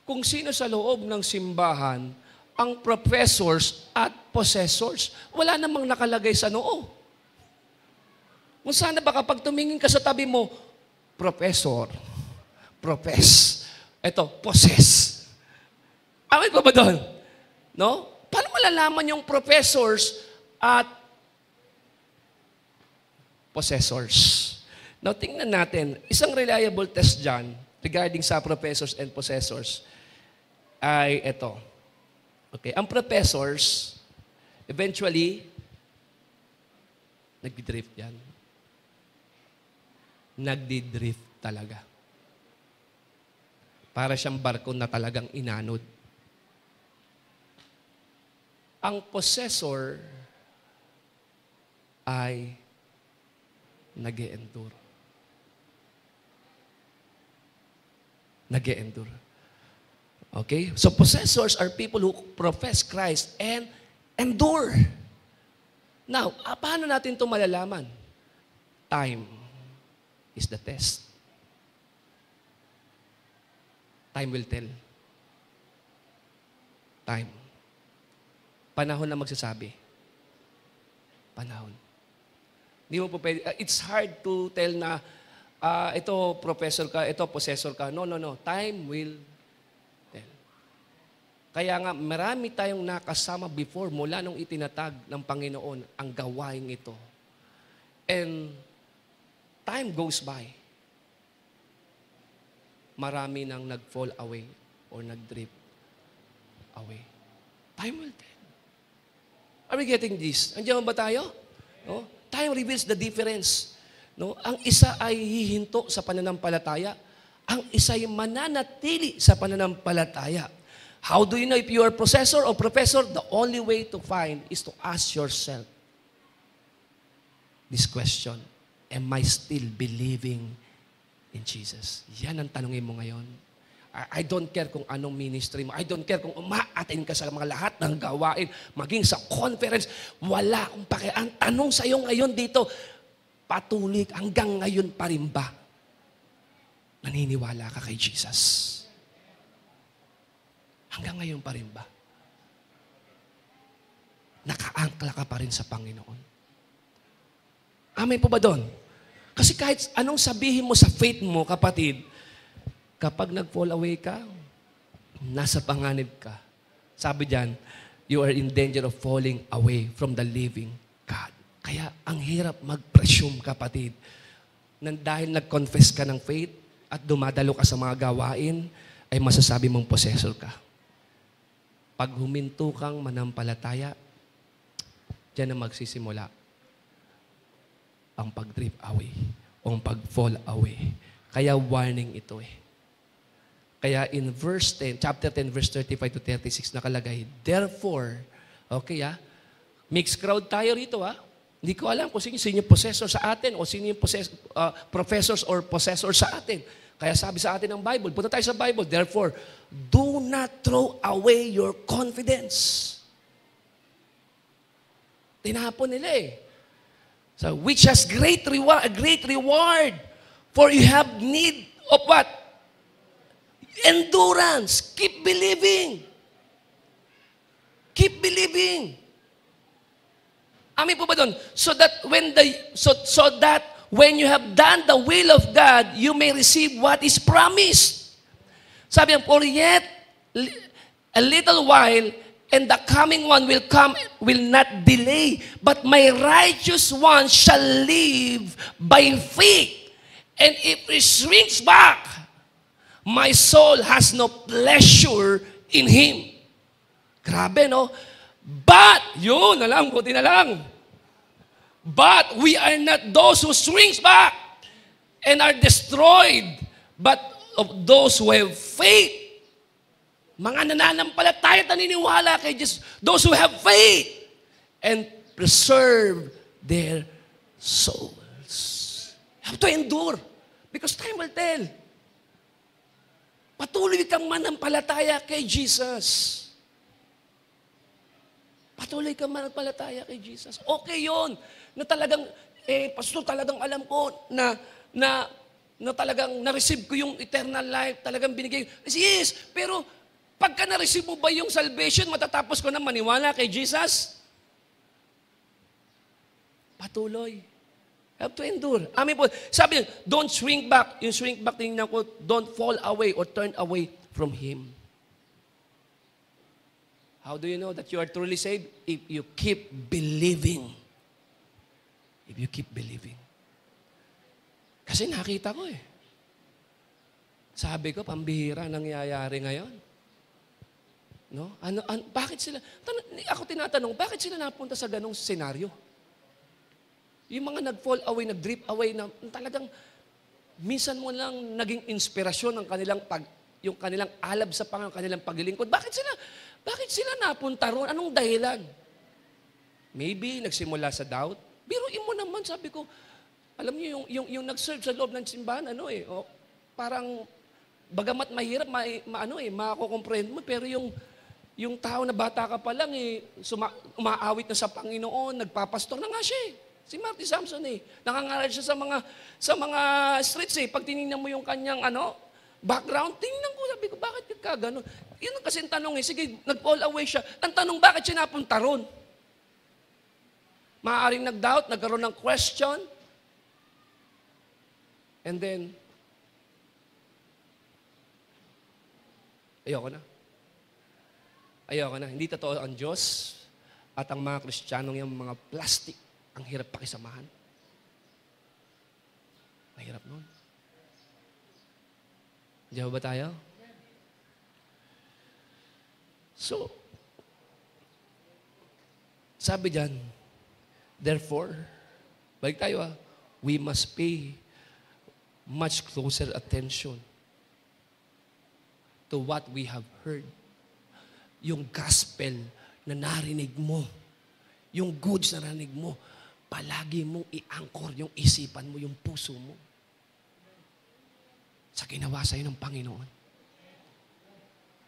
kung sino sa loob ng simbahan ang professors at possessors? Wala namang nakalagay sa noo. Kung sana ba kapag tumingin ka sa tabi mo, professor, profess, possess. Amin pa ba doon? No? Paano malalaman yung professors at possessors? Now, tingnan natin, isang reliable test dyan regarding sa professors and possessors ay ito. Okay, ang professors, eventually, nagdi-drift yan. Nagdi-drift talaga. Para siyang barko na talagang inanod. Ang possessor ay nag-e-endure. Nag-e-endure. Okay? So possessors are people who profess Christ and endure. Now, paano natin ito malalaman? Time is the test. Time will tell. Time. Panahon na magsasabi. Panahon. Hindi mo po pwede. It's hard to tell na ito professor ka, ito possessor ka. No. Time will tell. Kaya nga, marami tayong nakasama before mula nung itinatag ng Panginoon ang gawain ito. And time goes by. Marami nang nag-fall away or nag-drift away. Time will tell. Are we getting this? Andiyan ba tayo? No? Time reveals the difference. No? Ang isa ay hihinto sa pananampalataya. Ang isa ay mananatili sa pananampalataya. How do you know if you are possessor or professor? The only way to find is to ask yourself this question. Am I still believing in Jesus? Yan ang tanongin mo ngayon. I don't care kung anong ministry mo. I don't care kung uma-attend ka sa mga lahat ng gawain, maging sa conference, wala akong pake. Ang tanong sa'yo ngayon dito, patuloy hanggang ngayon pa rin ba naniniwala ka kay Jesus? Hanggang ngayon pa rin ba? Nakaangkla ka pa rin sa Panginoon? Amen po ba doon? Kasi kahit anong sabihin mo sa faith mo, kapatid, kapag nag-fall away ka, nasa panganib ka. Sabi diyan, you are in danger of falling away from the living God. Kaya ang hirap mag-presume, kapatid, na dahil nag-confess ka ng faith at dumadalo ka sa mga gawain, ay masasabi mong possessor ka. Pag huminto kang manampalataya, diyan na magsisimula ang pag-drift away o ang pag-fall away. Kaya warning ito eh. Kaya in verse 10, chapter 10, verse 35 to 36 nakalagay, therefore, okay mixed crowd tayo rito Hindi ko alam kung sino yung possessor sa atin o sino yung professors or possessor sa atin. Kaya sabi sa atin ng Bible, punta tayo sa Bible, therefore, do not throw away your confidence. Tinapon nila So, which has a great reward. For you have need of what? Endurance. Keep believing. Keep believing. Amin po ba doon? So that when you have done the will of God, you may receive what is promised. Sabi niya, for yet a little while, and the coming one will come, will not delay. But my righteous one shall live by faith. And if it shrinks back, my soul has no pleasure in him. Grabe, no? But, yun, buti na lang. But we are not those who shrinks back and are destroyed, but of those who have faith. Mga nananampalataya at naniniwala kay Jesus, those who have faith and preserve their souls. You have to endure because time will tell. Patuloy kang manampalataya kay Jesus. Patuloy kang manampalataya kay Jesus. Okay yun. Na talagang, pastor, talagang alam ko na talagang na-receive ko yung eternal life, talagang binigay. Yes, pero pagka na-receive mo ba yung salvation, matatapos ko na maniwala kay Jesus? Patuloy. Have to endure. Amin po. Sabi niya, don't shrink back. Yung shrink back, tingnan ko, don't fall away or turn away from Him. How do you know that you are truly saved? If you keep believing. If you keep believing. Kasi nakita ko Sabi ko, pambihira nangyayari ngayon. No? Bakit sila, ako tinatanong, bakit sila napunta sa ganong senaryo? Yung mga nag-fall away, nag-drip away, na talagang minsan mo lang naging inspirasyon ng yung kanilang alab sa Panginoon, kanilang paglilingkod. Bakit sila napunta roon? Anong dahilan? Maybe nagsimula sa doubt. Biruin mo naman, sabi ko, alam niyo, yung nag-serve sa loob ng simbahan, parang, bagamat mahirap, makakomprehend mo, pero yung tao na bata ka pa lang, umaawit na sa Panginoon, nagpapastor na nga siya Si Marty Samson Nangangaral siya sa mga streets Pag tinignan mo yung kanyang background, tingnan ko, sabi ko, bakit ka gano'n? Yun ang kasi tanong sige, nag-fall away siya. Ang tanong, bakit siya napunta ron? Maaaring nag-doubt, nagkaroon ng question. And then, ayoko na. Hindi totoo ang Diyos at ang mga Kristiyanong yung mga plastic. Ang hirap pakisamahan. Mahirap nun. Diyan ba tayo? So, sabi dyan, therefore, balik tayo we must pay much closer attention to what we have heard. Yung gospel na narinig mo, yung goods na narinig mo, palagi mong i-anchor yung isipan mo, yung puso mo sa ginawa sa'yo ng Panginoon.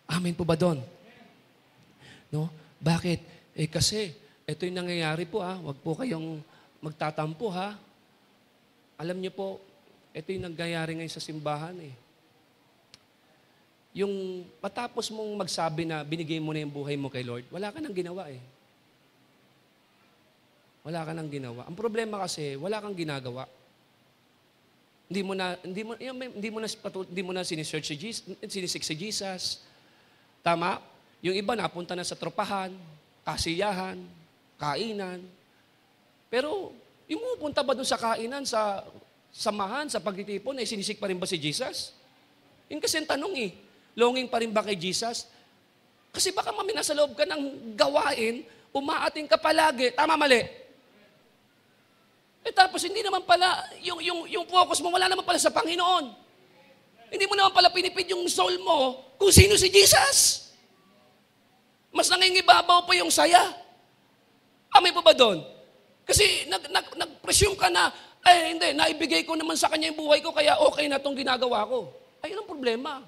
Amen po ba doon? No? Bakit? Kasi, ito yung nangyayari po Huwag po kayong magtatampo Alam niyo po, ito yung nangyayari ngayon sa simbahan yung matapos mong magsabi na binigay mo na yung buhay mo kay Lord, wala ka nang ginawa eh. Wala ka nang ginawa. Ang problema kasi, wala kang ginagawa. Hindi mo na sinesearch si Jesus, sinisik si Jesus. Tama? Yung iba napunta na sa tropahan, kasiyahan, kainan. Pero, yung pupunta ba dun sa kainan, sa samahan, sa pagtitipon, ay sinisik pa rin ba si Jesus? Yung kasi ang tanong eh, longing pa rin ba kay Jesus? Kasi baka nasa loob ka ng gawain, umaating ka palagi, tama mali? Tapos hindi naman pala, yung focus mo, wala naman pala sa Panginoon. Hindi mo naman pala pinipid yung soul mo kung sino si Jesus. Mas nangingibabaw pa yung saya. Amin po ba doon? Kasi nag-presume ka na, hindi, naibigay ko naman sa kanya yung buhay ko, kaya okay na itong ginagawa ko. Ay, yun ang problema.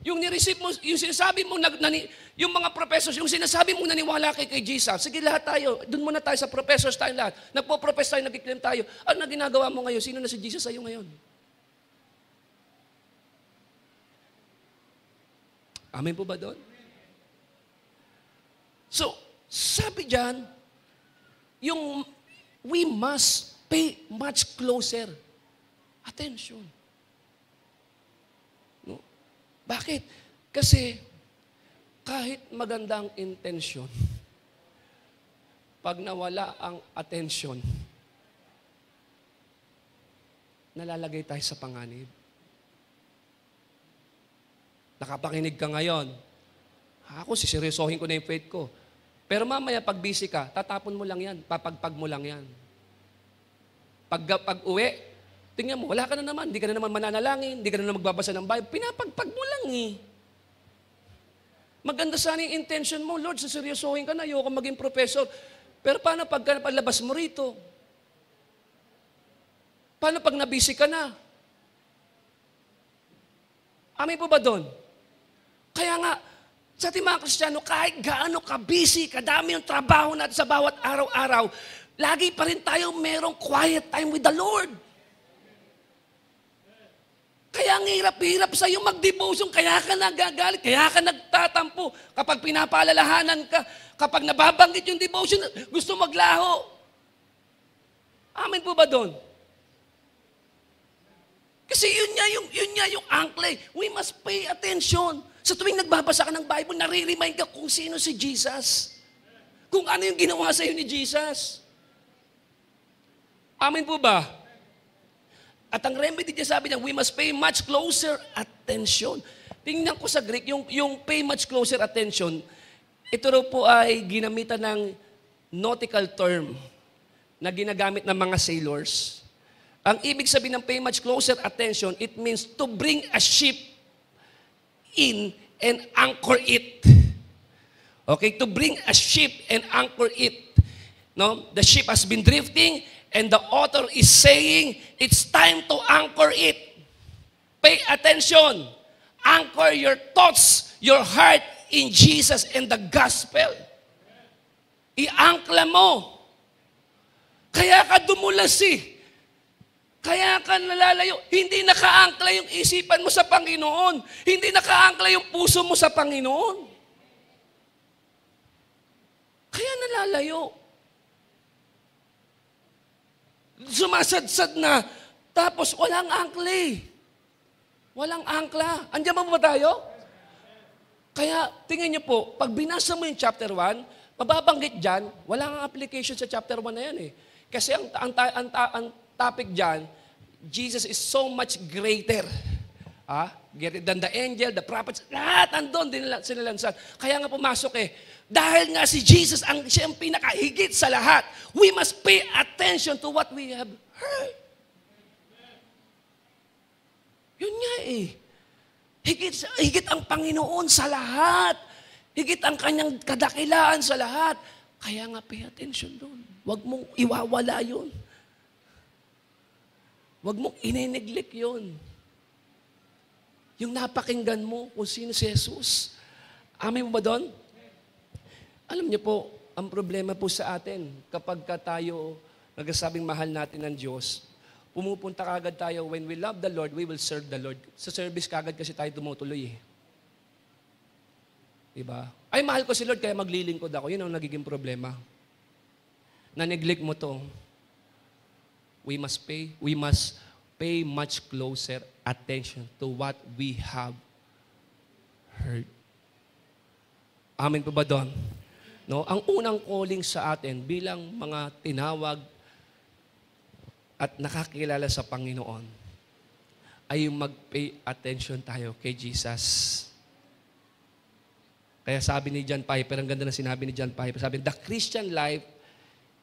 Yung ni-receive mo, yung sinasabi mo, yung mga professors, yung sinasabi mo naniwala kay Jesus, sige lahat tayo, dun muna tayo sa professors tayo lahat. Nagpo-profess tayo, nag-claim tayo. Ano na ginagawa mo ngayon? Sino na si Jesus sa'yo ngayon? Amen po ba doon? So, sabi dyan, we must pay much closer attention. No? Bakit? Kasi, kahit magandang intensyon, pag nawala ang attention, nalalagay tayo sa panganib. Nakapakinig ka ngayon. Ako, siseryosohin ko na yung faith ko. Pero mamaya, pag busy ka, tatapon mo lang yan. Papagpag mo lang yan. Pag uwi, tingnan mo, wala ka na naman. Hindi ka na naman mananalangin. Hindi ka na naman magbabasa ng Bible. Pinapagpag mo lang eh. Maganda sana yung intention mo. Lord, siseryosohin ka na. Ayoko maging professor. Pero paano pag palabas mo rito? Paano pag nabisi ka na? Amin po ba doon? Kaya nga, sa ating mga Kristiyano, kahit gaano ka-busy, kadami yung trabaho natin sa bawat araw-araw, lagi pa rin tayo merong quiet time with the Lord. Kaya ang hirap-hirap sa'yo mag-devotion, kaya ka nagagalit, kaya ka nagtatampo. Kapag pinapaalalahanan ka, kapag nababanggit yung devotion, gusto maglaho. Amen po ba doon? Kasi yun nga yung angle. We must pay attention. Sa tuwing nagbabasa ka ng Bible, nare-remind ka kung sino si Jesus. Kung ano yung ginawa sa iyo ni Jesus. Amen po ba? At ang remedy niya, sabi niya, we must pay much closer attention. Tingnan ko sa Greek, yung pay much closer attention, ito raw po ay ginamitan ng nautical term na ginagamit ng mga sailors. Ang ibig sabihin ng pay much closer attention, it means to bring a ship in and anchor it. Okay, to bring a ship and anchor it. No, the ship has been drifting and the author is saying it's time to anchor it. Pay attention. Anchor your thoughts, your heart in Jesus and the gospel. I-ankla mo. Kaya ka dumulas eh. Kaya ka nalalayo. Hindi nakaangkla yung isipan mo sa Panginoon. Hindi nakaangkla yung puso mo sa Panginoon. Kaya nalalayo. Sumasadsad na. Tapos walang angkla eh. Walang angkla. Andiyan ba tayo? Kaya tingnan niyo po, pag binasa mo yung chapter 1, mababanggit dyan, walang application sa chapter 1 na yan eh. Kasi ang topic dyan, Jesus is so much greater. Greater than the angel, the prophets, lahat andun din sinilansan. Kaya nga pumasok eh. Dahil nga si Jesus ang siyang pinakahigit sa lahat, we must pay attention to what we have heard. Yun nga eh. Higit ang Panginoon sa lahat. Higit ang kanyang kadakilaan sa lahat. Kaya nga pay attention doon. Huwag mong iwawala yun. Huwag mong ineneglect yun. Yung napakinggan mo kung sino si Jesus. Amin mo ba doon? Alam niyo po, ang problema po sa atin, kapag tayo nagsasabing mahal natin ng Diyos, pumupunta kagad tayo, when we love the Lord, we will serve the Lord. Sa service kagad kasi tayo tumutuloy eh. Diba? Ay, mahal ko si Lord, kaya maglilingkod ako. Yun ang nagiging problema. Na-neglect mo to. We must pay much closer attention to what we have heard. Amen po ba doon? No? Ang unang calling sa atin bilang mga tinawag at nakakilala sa Panginoon ay yung mag-pay attention tayo kay Jesus. Kaya sabi ni John Piper, ang ganda na sinabi ni John Piper, sabi, the Christian life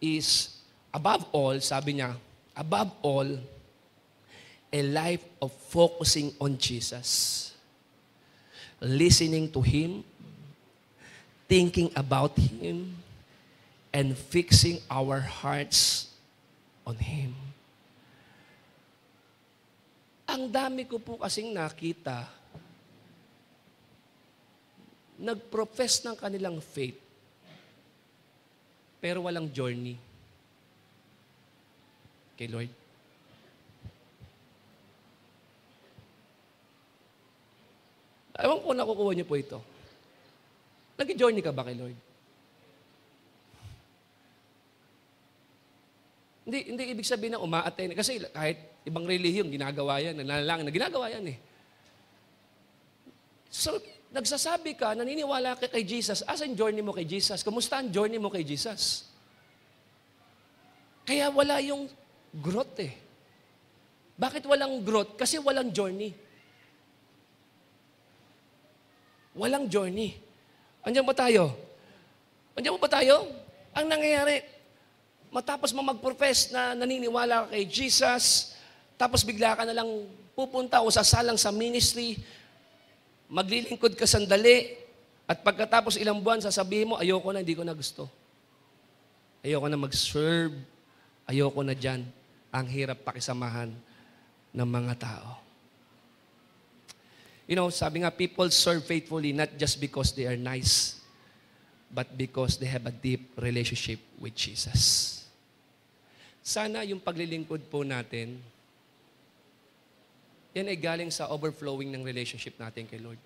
is, above all, sabi niya, above all, a life of focusing on Jesus. Listening to Him, thinking about Him, and fixing our hearts on Him. Ang dami ko po kasing nakita, nag-profess ng kanilang faith, pero walang journey kay Lord. Ewan ko nakukuha niyo po ito. Nag-journey ka ba kay Lord? Hindi ibig sabihin na uma-attend. Kasi kahit ibang relihiyon, ginagawa yan. Nanalangin na ginagawa yan eh. So, nagsasabi ka, naniniwala ka kay Jesus. Asan journey mo kay Jesus? Kumusta ang journey mo kay Jesus? Kaya wala yung growth eh. Bakit walang growth? Kasi walang journey. Walang journey. Andiyan ba tayo? Andiyan ba tayo? Ang nangyayari, matapos mo mag-profess na naniniwala ka kay Jesus, tapos bigla ka na lang pupunta o sasalang sa ministry, maglilingkod ka sandali, at pagkatapos ilang buwan, sasabihin mo, ayoko na, hindi ko na gusto. Ayoko na mag-serve. Ayoko na dyan. Ang hirap pakisamahan ng mga tao. You know, sabi nga, people serve faithfully not just because they are nice, but because they have a deep relationship with Jesus. Sana yung paglilingkod po natin, yan ay galing sa overflowing ng relationship natin kay Lord.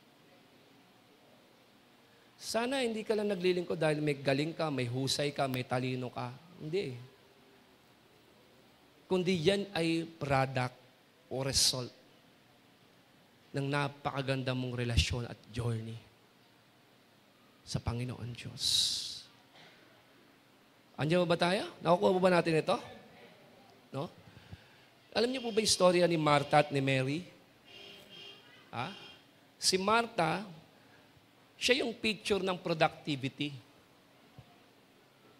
Sana hindi ka lang naglilingkod dahil may galing ka, may husay ka, may talino ka. Hindi. Kundi yan ay product o result ng napakaganda mong relasyon at journey sa Panginoon Diyos. Andiyan ba tayo? Nakukuha ba natin ito? No? Alam niyo po ba yung storya ni Martha at ni Mary? Ha? Si Martha, siya yung picture ng productivity.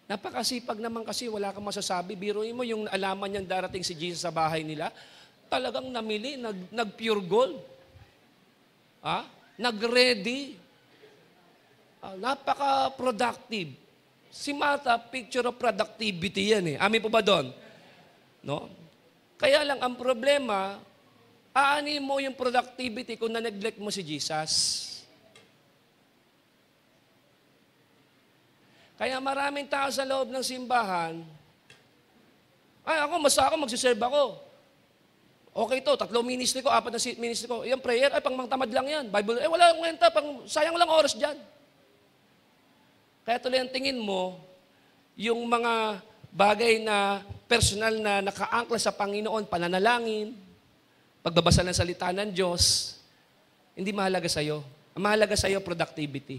Napakasipag naman kasi, wala kang masasabi. Biruin mo yung alaman niyang darating si Jesus sa bahay nila, talagang namili, nag-pure gold. Ha? Nag-ready. Napaka-productive. Si Martha, picture of productivity yan eh. Amin po ba doon? No? Kaya lang, ang problema, aanin mo yung productivity kung na-neglect mo si Jesus. Kaya maraming tao sa loob ng simbahan, ay ako, magsiserve ako. Okay to, 3 ministry ko, 4 na ministry ko. Yung prayer, ay pangmangtamad lang yan. Bible, wala akong kwenta, sayang lang oras dyan. Kaya tuloy ang tingin mo, yung mga bagay na personal na nakaangkla sa Panginoon, pananalangin, pagbabasa ng salita ng Diyos, hindi mahalaga sa'yo. Ang mahalaga sa'yo, productivity.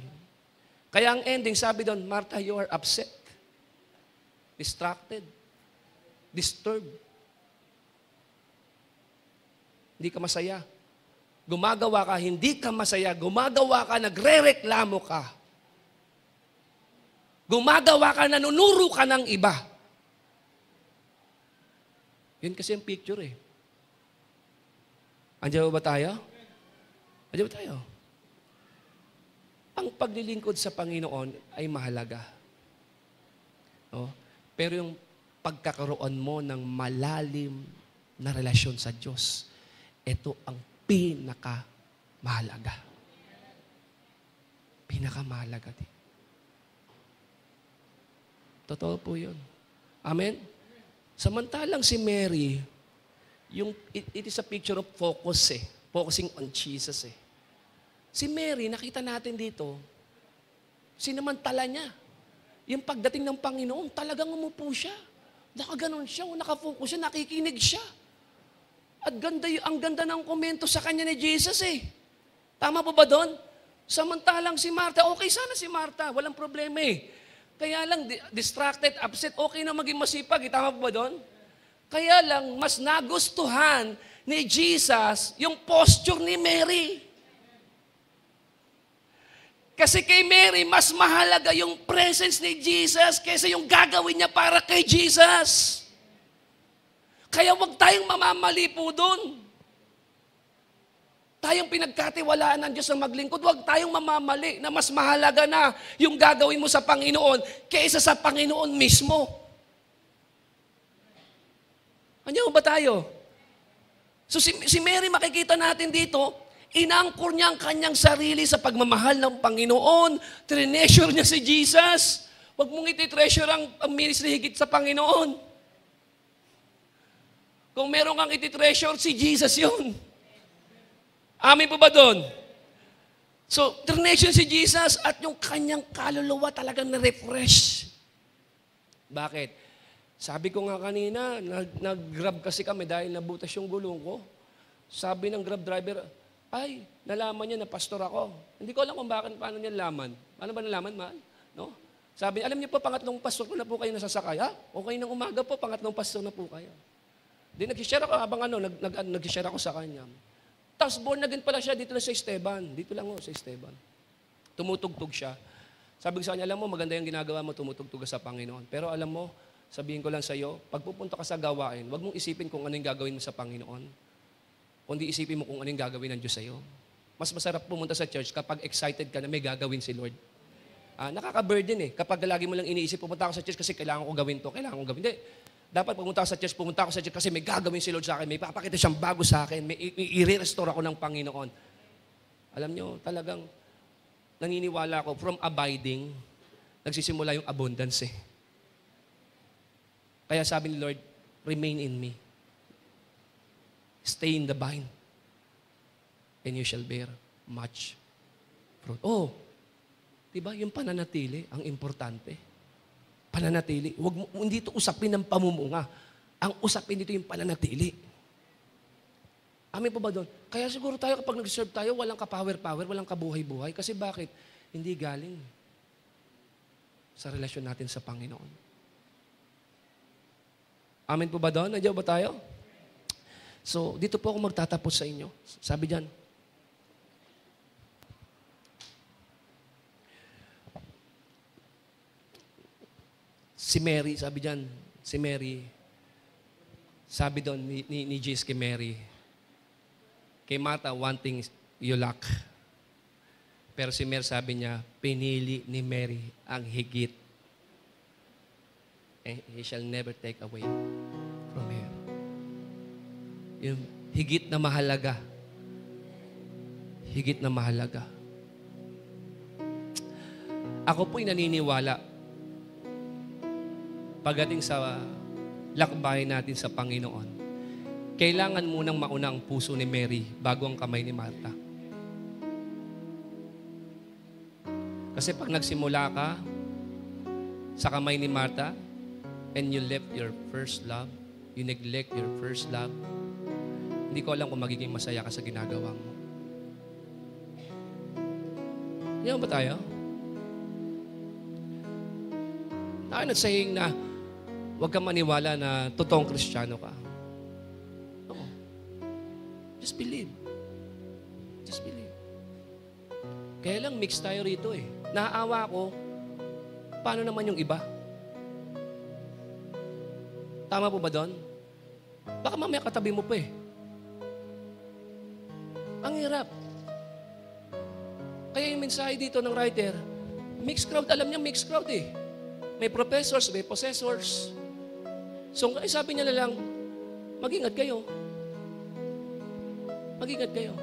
Kaya ang ending, sabi doon, Martha, you are upset, distracted, disturbed. Hindi ka masaya. Gumagawa ka, hindi ka masaya. Gumagawa ka, nagre-reklamo ka. Gumagawa ka, nanunuro ka ng iba. Yun kasi ang picture eh. Andiyan ba tayo? Andiyan ba tayo? Ang paglilingkod sa Panginoon ay mahalaga. No? Pero yung pagkakaroon mo ng malalim na relasyon sa Diyos, ito ang pinakamahalaga. Pinakamahalaga din. Totoo po yun. Amen? Samantalang si Mary, It is a picture of focus eh. Focusing on Jesus eh. Si Mary, nakita natin dito, sinamantala niya. Yung pagdating ng Panginoon, talagang umupo siya. Nakaganon siya, nakafocus siya, nakikinig siya. At ang ganda ng komento sa kanya ni Jesus eh. Tama po ba doon? Samantalang si Martha, okay sana si Martha, walang problema eh. Kaya lang, distracted, upset, okay na maging masipag. Tama po ba doon? Kaya lang, mas nagustuhan ni Jesus yung posture ni Mary. Kasi kay Mary, mas mahalaga yung presence ni Jesus kaysa yung gagawin niya para kay Jesus. Kaya huwag tayong mamamali po doon. Tayong pinagkatiwalaan ng Diyos na maglingkod, huwag tayong mamamali na mas mahalaga na yung gagawin mo sa Panginoon kaysa sa Panginoon mismo. Andiyan ba tayo? So si Mary, makikita natin dito, inangkor niya ang kanyang sarili sa pagmamahal ng Panginoon, treasure niya si Jesus. Huwag mong iti-treasure ang ministry higit sa Panginoon. Kung meron kang iti-treasure, si Jesus yun. Amin po ba doon? So, treasure si Jesus at yung kanyang kaluluwa talagang na-refresh. Bakit? Sabi ko nga kanina, nag-grab kasi kami dahil nabutas yung gulong ko. Sabi ng grab driver, ay, nalaman niya na pastor ako. Hindi ko alam kung bakit, paano niya nalaman. Paano ba nalaman, mahal? No? Sabi, alam niyo po, pangatlong pastor ko na po kayo nasasakay. Ha? Okay ng umaga po, pangatlong pastor na po kayo. Di nag-share ako, habang nag-share ako sa kanya. Tapos born again pala siya dito na sa Esteban. Dito lang sa Esteban. Tumutugtog siya. Sabi ko sa kanya, alam mo, maganda yung ginagawa mo, tumutugtog sa Panginoon. Pero alam mo, sabihin ko lang sa iyo, pag pupunta ka sa gawain, huwag mong isipin kung ano yung gagawin mo sa Panginoon. Kundi isipin mo kung ano yung gagawin ng Diyos sa iyo. Mas masarap pumunta sa church kapag excited ka na may gagawin si Lord. Nakaka-burden eh. Kapag lagi mo lang iniisip, pumunta ako sa church kasi kailangan ko gawin to, kailangan ko gawin. Hindi. Dapat pumunta ako sa church kasi may gagawin si Lord sa akin, may papakita siyang bago sa akin, may i-restore ako ng Panginoon. Alam nyo, talagang naniniwala ako, from abiding, nagsisimula yung abundance eh. Kaya sabi ni Lord, remain in me. Stay in the vine. And you shall bear much fruit. Oh, diba yung pananatili, ang importante. Pananatili. Hindi ito usapin ng pamumunga. Ang usapin dito yung pananatili. Amin po ba doon? Kaya siguro tayo kapag nag-serve tayo, walang ka-power-power, walang kabuhay-buhay. Kasi bakit? Hindi galing sa relasyon natin sa Panginoon. Amin po ba doon? Nandiyan ba tayo? So, dito po ako magtatapos sa inyo. Sabi diyan, si Mary, sabi diyan, si Mary, sabi doon ni Jesus kay Mary, kay Martha, one thing you lack. Pero si Mary sabi niya, pinili ni Mary ang higit. And he shall never take away from her. Yung higit na mahalaga. Higit na mahalaga. Ako po'y naniniwala pagdating sa lakbay natin sa Panginoon, kailangan munang mauna ang puso ni Mary bago ang kamay ni Martha. Kasi pag nagsimula ka sa kamay ni Martha and you left your first love, you neglect your first love, hindi ko alam kung magiging masaya ka sa ginagawa mo. Yan ba tayo? I'm not saying na huwag kang maniwala na totoong Kristiyano ka. No. Just believe. Just believe. Kaya lang mix tayo rito eh. Naaawa ko, paano naman yung iba? Tama po ba doon? Baka mamaya katabi mo pa eh. Ang hirap. Kaya yung mensahe dito ng writer, mixed crowd, alam niya mixed crowd eh. May professors, may possessors. So, sabi niya na lang, mag-ingat kayo. Mag-ingat kayo.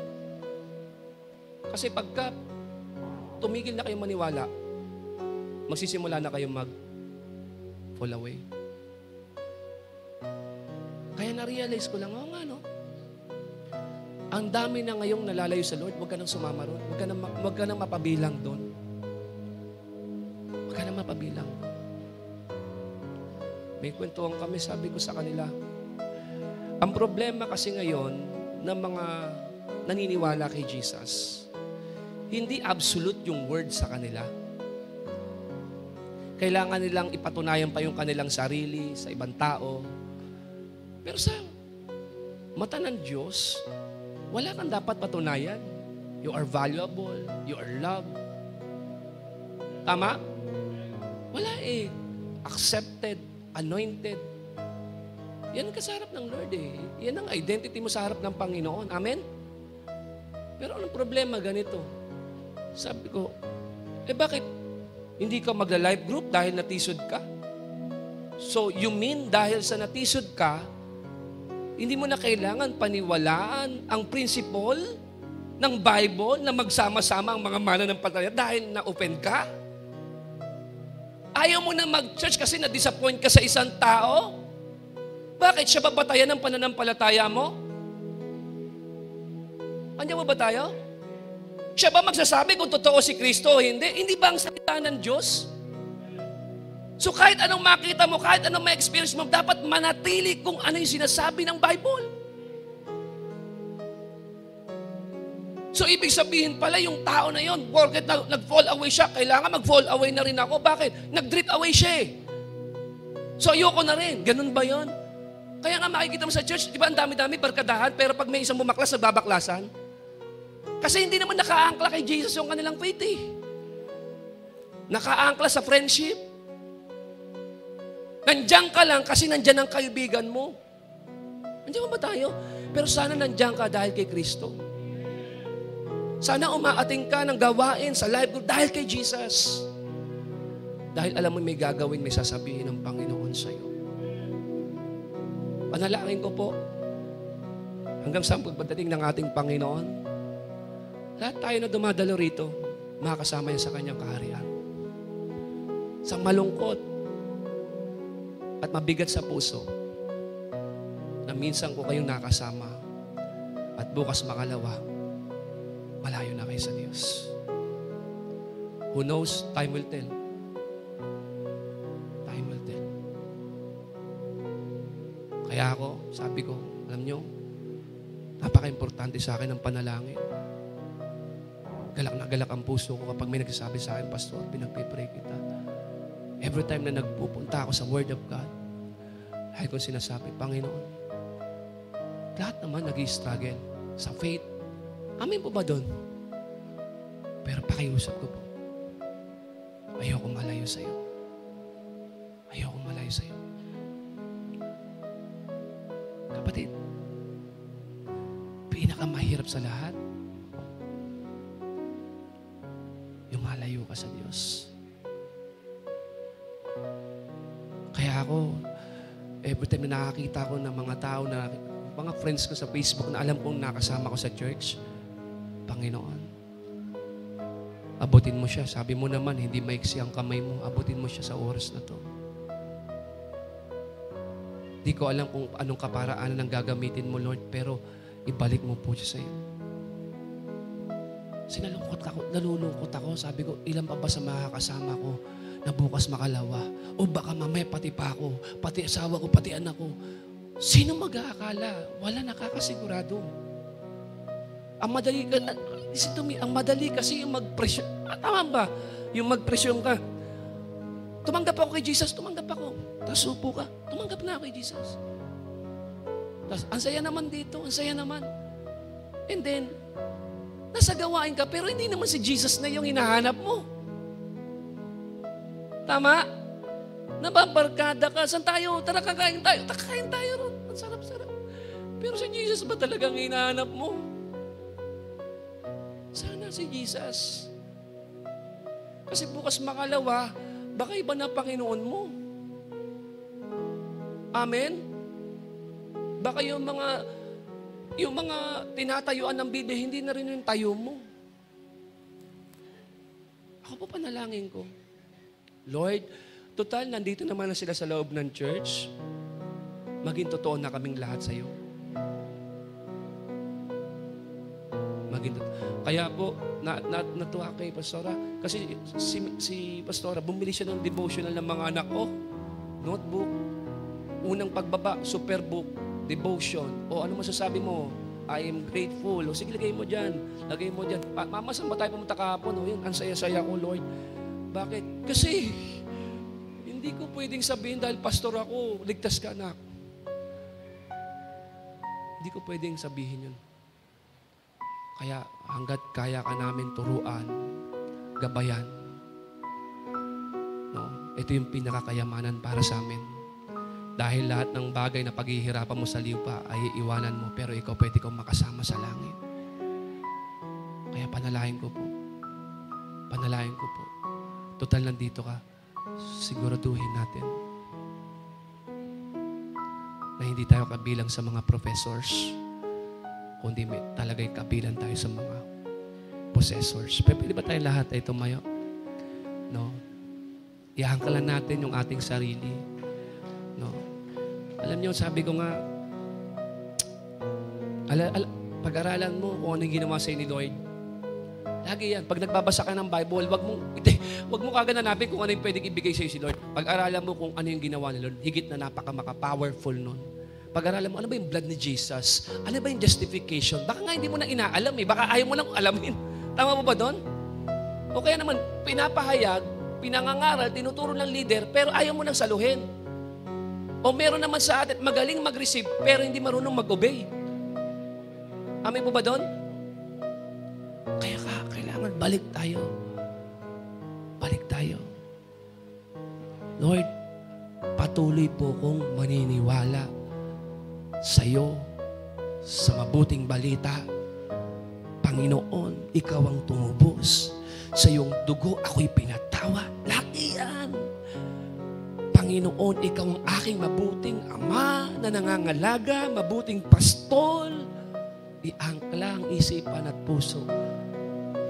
Kasi pagka tumigil na kayong maniwala, magsisimula na kayong mag-fall away. Kaya Kaya na-realize ko lang, oo nga, no? Ang dami na ngayong nalalayo sa Lord, huwag ka nang sumama ron. Huwag ka nang mapabilang doon. Huwag ka nang mapabilang doon. May kwentuhan kami, sabi ko sa kanila, ang problema kasi ngayon ng mga naniniwala kay Jesus, hindi absolute yung word sa kanila. Kailangan nilang ipatunayan pa yung kanilang sarili sa ibang tao. Pero sa mata ng Diyos, wala kang dapat patunayan. You are valuable. You are loved. Tama? Wala eh. Accepted. Anointed. Yan ang kasarap ng Lord eh. Yan ang identity mo sa harap ng Panginoon. Amen? Pero anong problema ganito? Sabi ko, bakit hindi ka magla-life group dahil natisod ka? So, you mean dahil sa natisod ka, hindi mo na kailangan paniwalaan ang principle ng Bible na magsama-sama ang mga mananampalataya dahil na-offend ka? Ayaw mo na mag-church kasi na-disappoint ka sa isang tao? Bakit siya babatayan ng pananampalataya mo? Andiyan mo ba tayo? Siya ba magsasabi kung totoo si Kristo o hindi? Hindi ba ang salita ng Diyos? So kahit anong makita mo, kahit anong ma-experience mo, dapat manatili kung ano yung sinasabi ng Bible. So ibig sabihin pala yung tao na yon, porket nag-fall away siya, kailangan mag-fall away na rin ako. Bakit? Nag-drift away siya eh. So ayoko na rin. Ganun ba yon? Kaya nga makikita mo sa church, di ba ang dami-dami barkadahan, pero pag may isang bumaklas, nagbabaklasan. Kasi hindi naman nakaangkla kay Jesus yung kanilang faith eh. Nakaangkla sa friendship. Nandiyan ka lang kasi nandiyan ang kaibigan mo. Nandiyan ba tayo? Pero sana nandiyan ka dahil kay Kristo. Sana umaating ka ng gawain sa life group dahil kay Jesus. Dahil alam mo may gagawin, may sasabihin ng Panginoon sa iyo. Panalangin ko po, hanggang sa pagdating ng ating Panginoon, lahat tayo na dumadalo rito, makakasama yan sa kanyang kaharian. Sa malungkot at mabigat sa puso, na minsan ko kayong nakasama at bukas makalawa, malayo na kayo sa Diyos. Who knows? Time will tell. Time will tell. Kaya ako, sabi ko, alam nyo, napaka-importante sa akin ang panalangin. Galak na galak ang puso ko kapag may nagsasabi sa akin, Pastor, pinagpipray kita. Every time na nagpupunta ako sa Word of God, dahil kong sinasabi, Panginoon, lahat naman nag-i-struggle sa faith. Amin po ba doon? Pero pakiusap ko po, ayoko malayo sa'yo. Ayoko malayo sa'yo. Kapatid, pinakamahirap sa lahat, yung malayo ka sa Diyos. Kaya ako, every time na nakakita ko ng mga tao, na mga friends ko sa Facebook na alam kong nakasama ko sa church, Panginoon, abutin mo siya. Sabi mo naman, hindi maiksi ang kamay mo. Abutin mo siya sa oras na to. Di ko alam kung anong kaparaanan ang gagamitin mo, Lord, pero ibalik mo po siya sa iyo. Nalulungkot ako. Sabi ko, ilan pa ba sa makakasama ko na bukas makalawa? O baka mamaya pati pa ako, pati asawa ko, pati anak ko. Sino mag-aakala? Wala nakakasigurado. Ang madali kasi yung mag-presyon. Tama ba? Yung mag-presyon ka. Tumanggap ako kay Jesus, tumanggap ako. Tapos upo ka, tumanggap na ako kay Jesus. Tapos, ang saya naman dito, ang saya naman. And then, nasa gawain ka, pero hindi naman si Jesus na yung hinahanap mo. Tama? Nababarkada ka. Saan tayo? Tara, kakain tayo. Kakain tayo ron. Ang sarap-sarap. Pero si Jesus ba talagang hinahanap mo? Sana si Jesus. Kasi bukas makalawa, baka iba na Panginoon mo. Amen? Baka yung mga tinatayuan ng Biblia, hindi na rin yung tayo mo. Ako po panalangin ko, Lord, total, nandito naman na sila sa loob ng church. maging totoo na kaming lahat sa iyo. Kaya po, natuwa kay Pastora. Kasi si Pastora, bumili siya ng devotional ng mga anak ko. Notebook. Unang pagbaba, superbook, devotion. O ano masasabi mo? I am grateful. O sige, lagay mo dyan. Lagay mo dyan. Mama, saan ba tayo pumunta kahapon? O yun, ang saya-saya ko, Lord. Bakit? Kasi, hindi ko pwedeng sabihin dahil pastor ako, ligtas ka, anak. Hindi ko pwedeng sabihin yun. Kaya hanggat kaya ka namin turuan, gabayan, no? Ito yung pinakakayamanan para sa amin. Dahil lahat ng bagay na paghihirapan mo sa lupa ay iiwanan mo, pero ikaw pwede kong makasama sa langit. Kaya panalangin ko po. Panalangin ko po. Total nandito ka, siguraduhin natin na hindi tayo kabilang sa mga professors, kundi talaga'y kabilang tayo sa mga possessors. Pwede ba tayo lahat ay tumayo? No? Ihangkalan natin yung ating sarili. No? Alam niyo, sabi ko nga, pag-aralan mo kung ano yung ginawa sa'yo ni Lord. Lagi yan. Pag nagbabasa ka ng Bible, wag mo kagad hanapin kung ano yung pwedeng ibigay sa'yo si Lord. Pag-aralan mo kung ano yung ginawa ni Lord, higit na napaka-powerful nun. Pag-aralan mo, ano ba yung blood ni Jesus? Ano ba yung justification? Baka nga hindi mo na inaalam eh. Baka ayaw mo nang alamin. Tama mo ba doon? O kaya naman, pinapahayag, pinangangaral, tinuturo ng leader, pero ayaw mo nang saluhin. O meron naman sa atin, magaling mag-receive, pero hindi marunong mag-obey. Amin po ba doon? Kaya kailangan balik tayo. Balik tayo. Lord, patuloy po kong maniniwala sa iyo, sa mabuting balita. Panginoon, ikaw ang tumubos. Sa iyong dugo, ako'y pinatawa. Lagi yan. Panginoon, ikaw ang aking mabuting ama na nangangalaga, mabuting pastol. Iangkla ang isipan at puso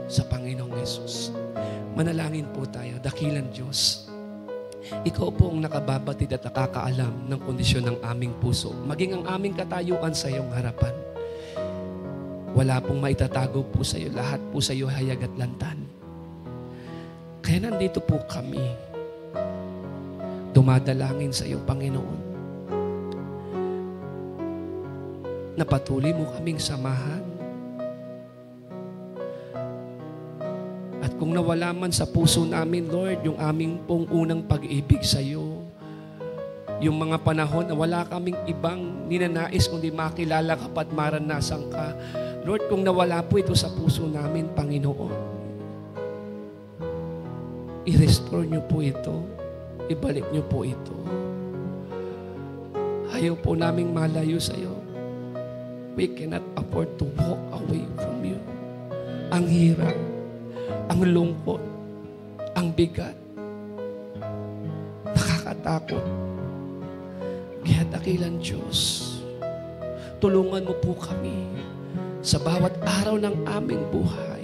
sa Panginoong Yesus. Manalangin po tayo, dakilang Diyos. Ikaw po ang nakababatid at nakakaalam ng kondisyon ng aming puso, maging ang aming katayuan sa iyong harapan. Wala pong maitatago po sa iyo, lahat po sa iyo hayag at lantan. Kaya nandito po kami, dumadalangin sa iyo, Panginoon, na patuloy mo kaming samahan. At kung nawala man sa puso namin, Lord, yung aming pong unang pag-ibig sa iyo, yung mga panahon na wala kaming ibang ninanais kundi makilala ka at maranasan ka, Lord, kung nawala po ito sa puso namin, Panginoon, i-restore niyo po ito, ibalik niyo po ito. Ayaw po naming malayo sa iyo. We cannot afford to walk away from you. Ang hirap, ang lungkot, ang bigat, nakakatakot. Kaya dakilang Diyos, tulungan mo po kami sa bawat araw ng aming buhay.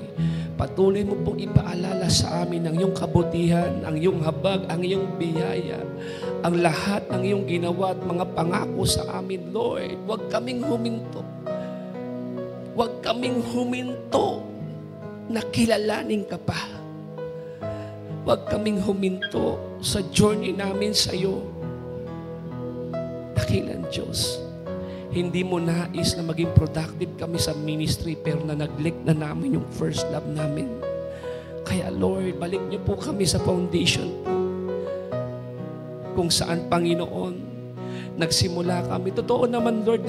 Patuloy mo pong ipaalala sa amin ang iyong kabutihan, ang iyong habag, ang iyong biyaya, ang lahat ng iyong ginawa at mga pangako sa amin, Lord. Huwag kaming huminto. Huwag kaming huminto na kilalanin ka pa. Huwag kaming huminto sa journey namin sa iyo. Dakilang Diyos, hindi mo nais na maging productive kami sa ministry pero na-neglect na namin yung first love namin. Kaya Lord, balik niyo po kami sa foundation po. Kung saan, Panginoon, nagsimula kami. Totoo naman, Lord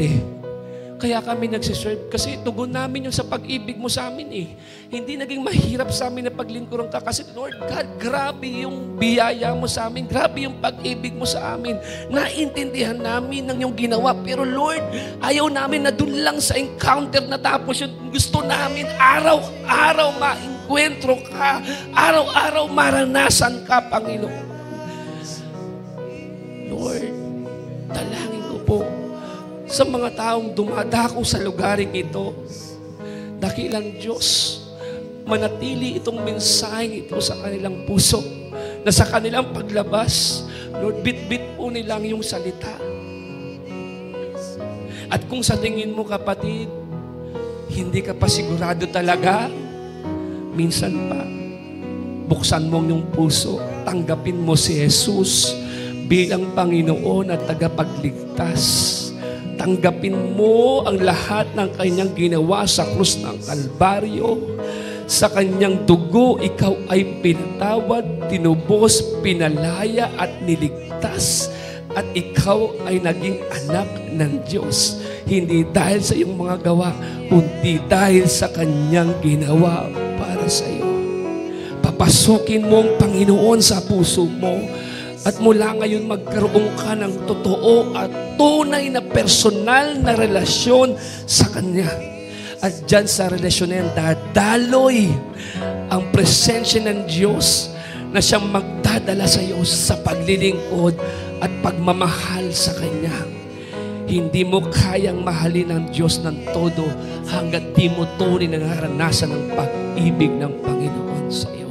Kaya kami nagsiserve kasi tugon namin yung sa pag-ibig mo sa amin Hindi naging mahirap sa amin na paglingkuran ka kasi Lord God, grabe yung biyaya mo sa amin, grabe yung pag-ibig mo sa amin. Naintindihan namin ng yung ginawa pero Lord, ayaw namin na dun lang sa encounter na tapos yung gusto namin araw-araw ma-enkwentro ka, araw-araw maranasan ka, Panginoon. Lord, dalangin ko po sa mga taong dumadako sa lugaring ito, dakilang Diyos, manatili itong mensahe ito sa kanilang puso, na sa kanilang paglabas, Lord, bit-bit po nilang yung salita. At kung sa tingin mo, kapatid, hindi ka pa sigurado talaga, minsan pa, buksan mo yung puso, tanggapin mo si Jesus bilang Panginoon at tagapagligtas. Tanggapin mo ang lahat ng kanyang ginawa sa krus ng Kalbaryo. Sa kanyang dugo, ikaw ay pinatawad, tinubos, pinalaya at niligtas. At ikaw ay naging anak ng Diyos. Hindi dahil sa iyong mga gawa, kundi dahil sa kanyang ginawa para sa iyo. Papasukin mo ang Panginoon sa puso mo. At mula ngayon magkaroon ka ng totoo at tunay na personal na relasyon sa Kanya. At dyan sa relasyon na yan, dadaloy ang presensya ng Diyos na siyang magdadala sa iyo sa paglilingkod at pagmamahal sa Kanya. Hindi mo kayang mahalin ang Diyos ng todo hanggat di mo tunay na naranasan ang pag-ibig ng Panginoon sa iyo.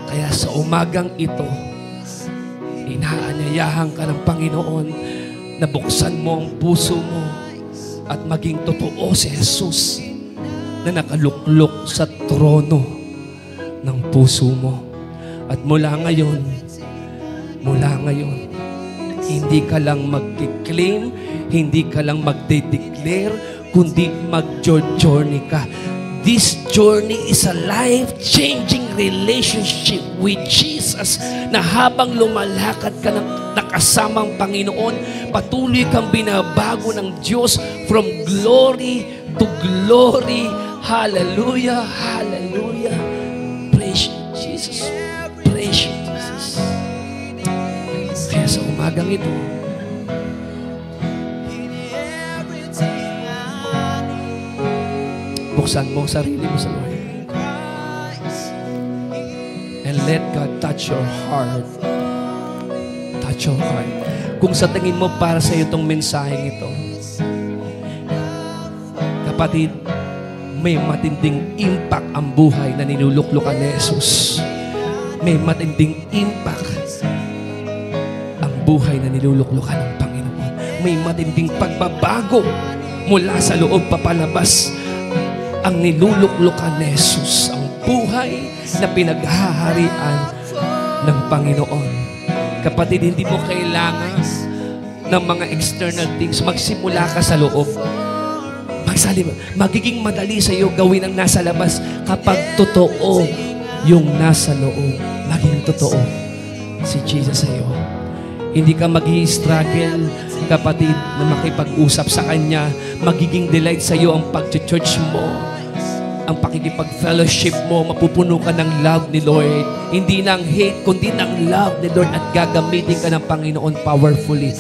Kaya sa umagang ito, inaanyayahan ka ng Panginoon na buksan mo ang puso mo at maging totoo si Jesus na nakaluklok sa trono ng puso mo. At mula ngayon, hindi ka lang mag-claim, hindi ka lang mag-declare, kundi mag-journey ka. This journey is a life-changing relationship with Jesus na habang lumalakad ka ng nakasamang Panginoon, patuloy kang binabago ng Diyos from glory to glory. Hallelujah, hallelujah. Praise you, Jesus. Praise you, Jesus. Kaya sa umagang ito, buksan mo ang sarili mo sa Lord. And let God touch your heart. Touch your heart. Kung sa tingin mo para sa iyo itong mensaheng ito, kapatid, may matinding impact ang buhay na ninuluklukan ni Jesus. May matinding impact ang buhay na niluluklukan ng Panginoon. May matinding pagbabago mula sa loob papalabas ang niluluklukan ni Jesus, ang buhay na pinaghaharian ng Panginoon. Kapatid, hindi mo kailangan ng mga external things. Magsimula ka sa loob. Magiging madali sa iyo gawin ang nasa labas kapag totoo yung nasa loob. Maging totoo si Jesus sa iyo. Hindi ka mag-i-struggle, kapatid, na makipag-usap sa Kanya. Magiging delight sa iyo ang pag-church mo, ang pakikipag-fellowship mo. Mapupuno ka ng love ni Lord. Hindi ng hate, kundi ng love ni Lord. At gagamitin ka ng Panginoon powerfully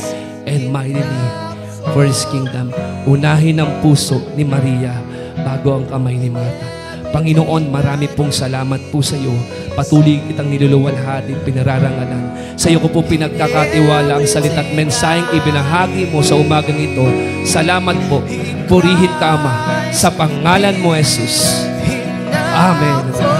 and mightily for His kingdom. Unahin ang puso ni Maria bago ang kamay ni Martha. Panginoon, marami pong salamat po sa iyo. Patuloy kitang niluluwalhati, pinararangalan. Sa iyo ko po pinagkakatiwala ang salita at mensaheng ibinahagi mo sa umagang ito. Salamat po. Purihin ka, Ama, sa pangalan mo, Jesus. Amen.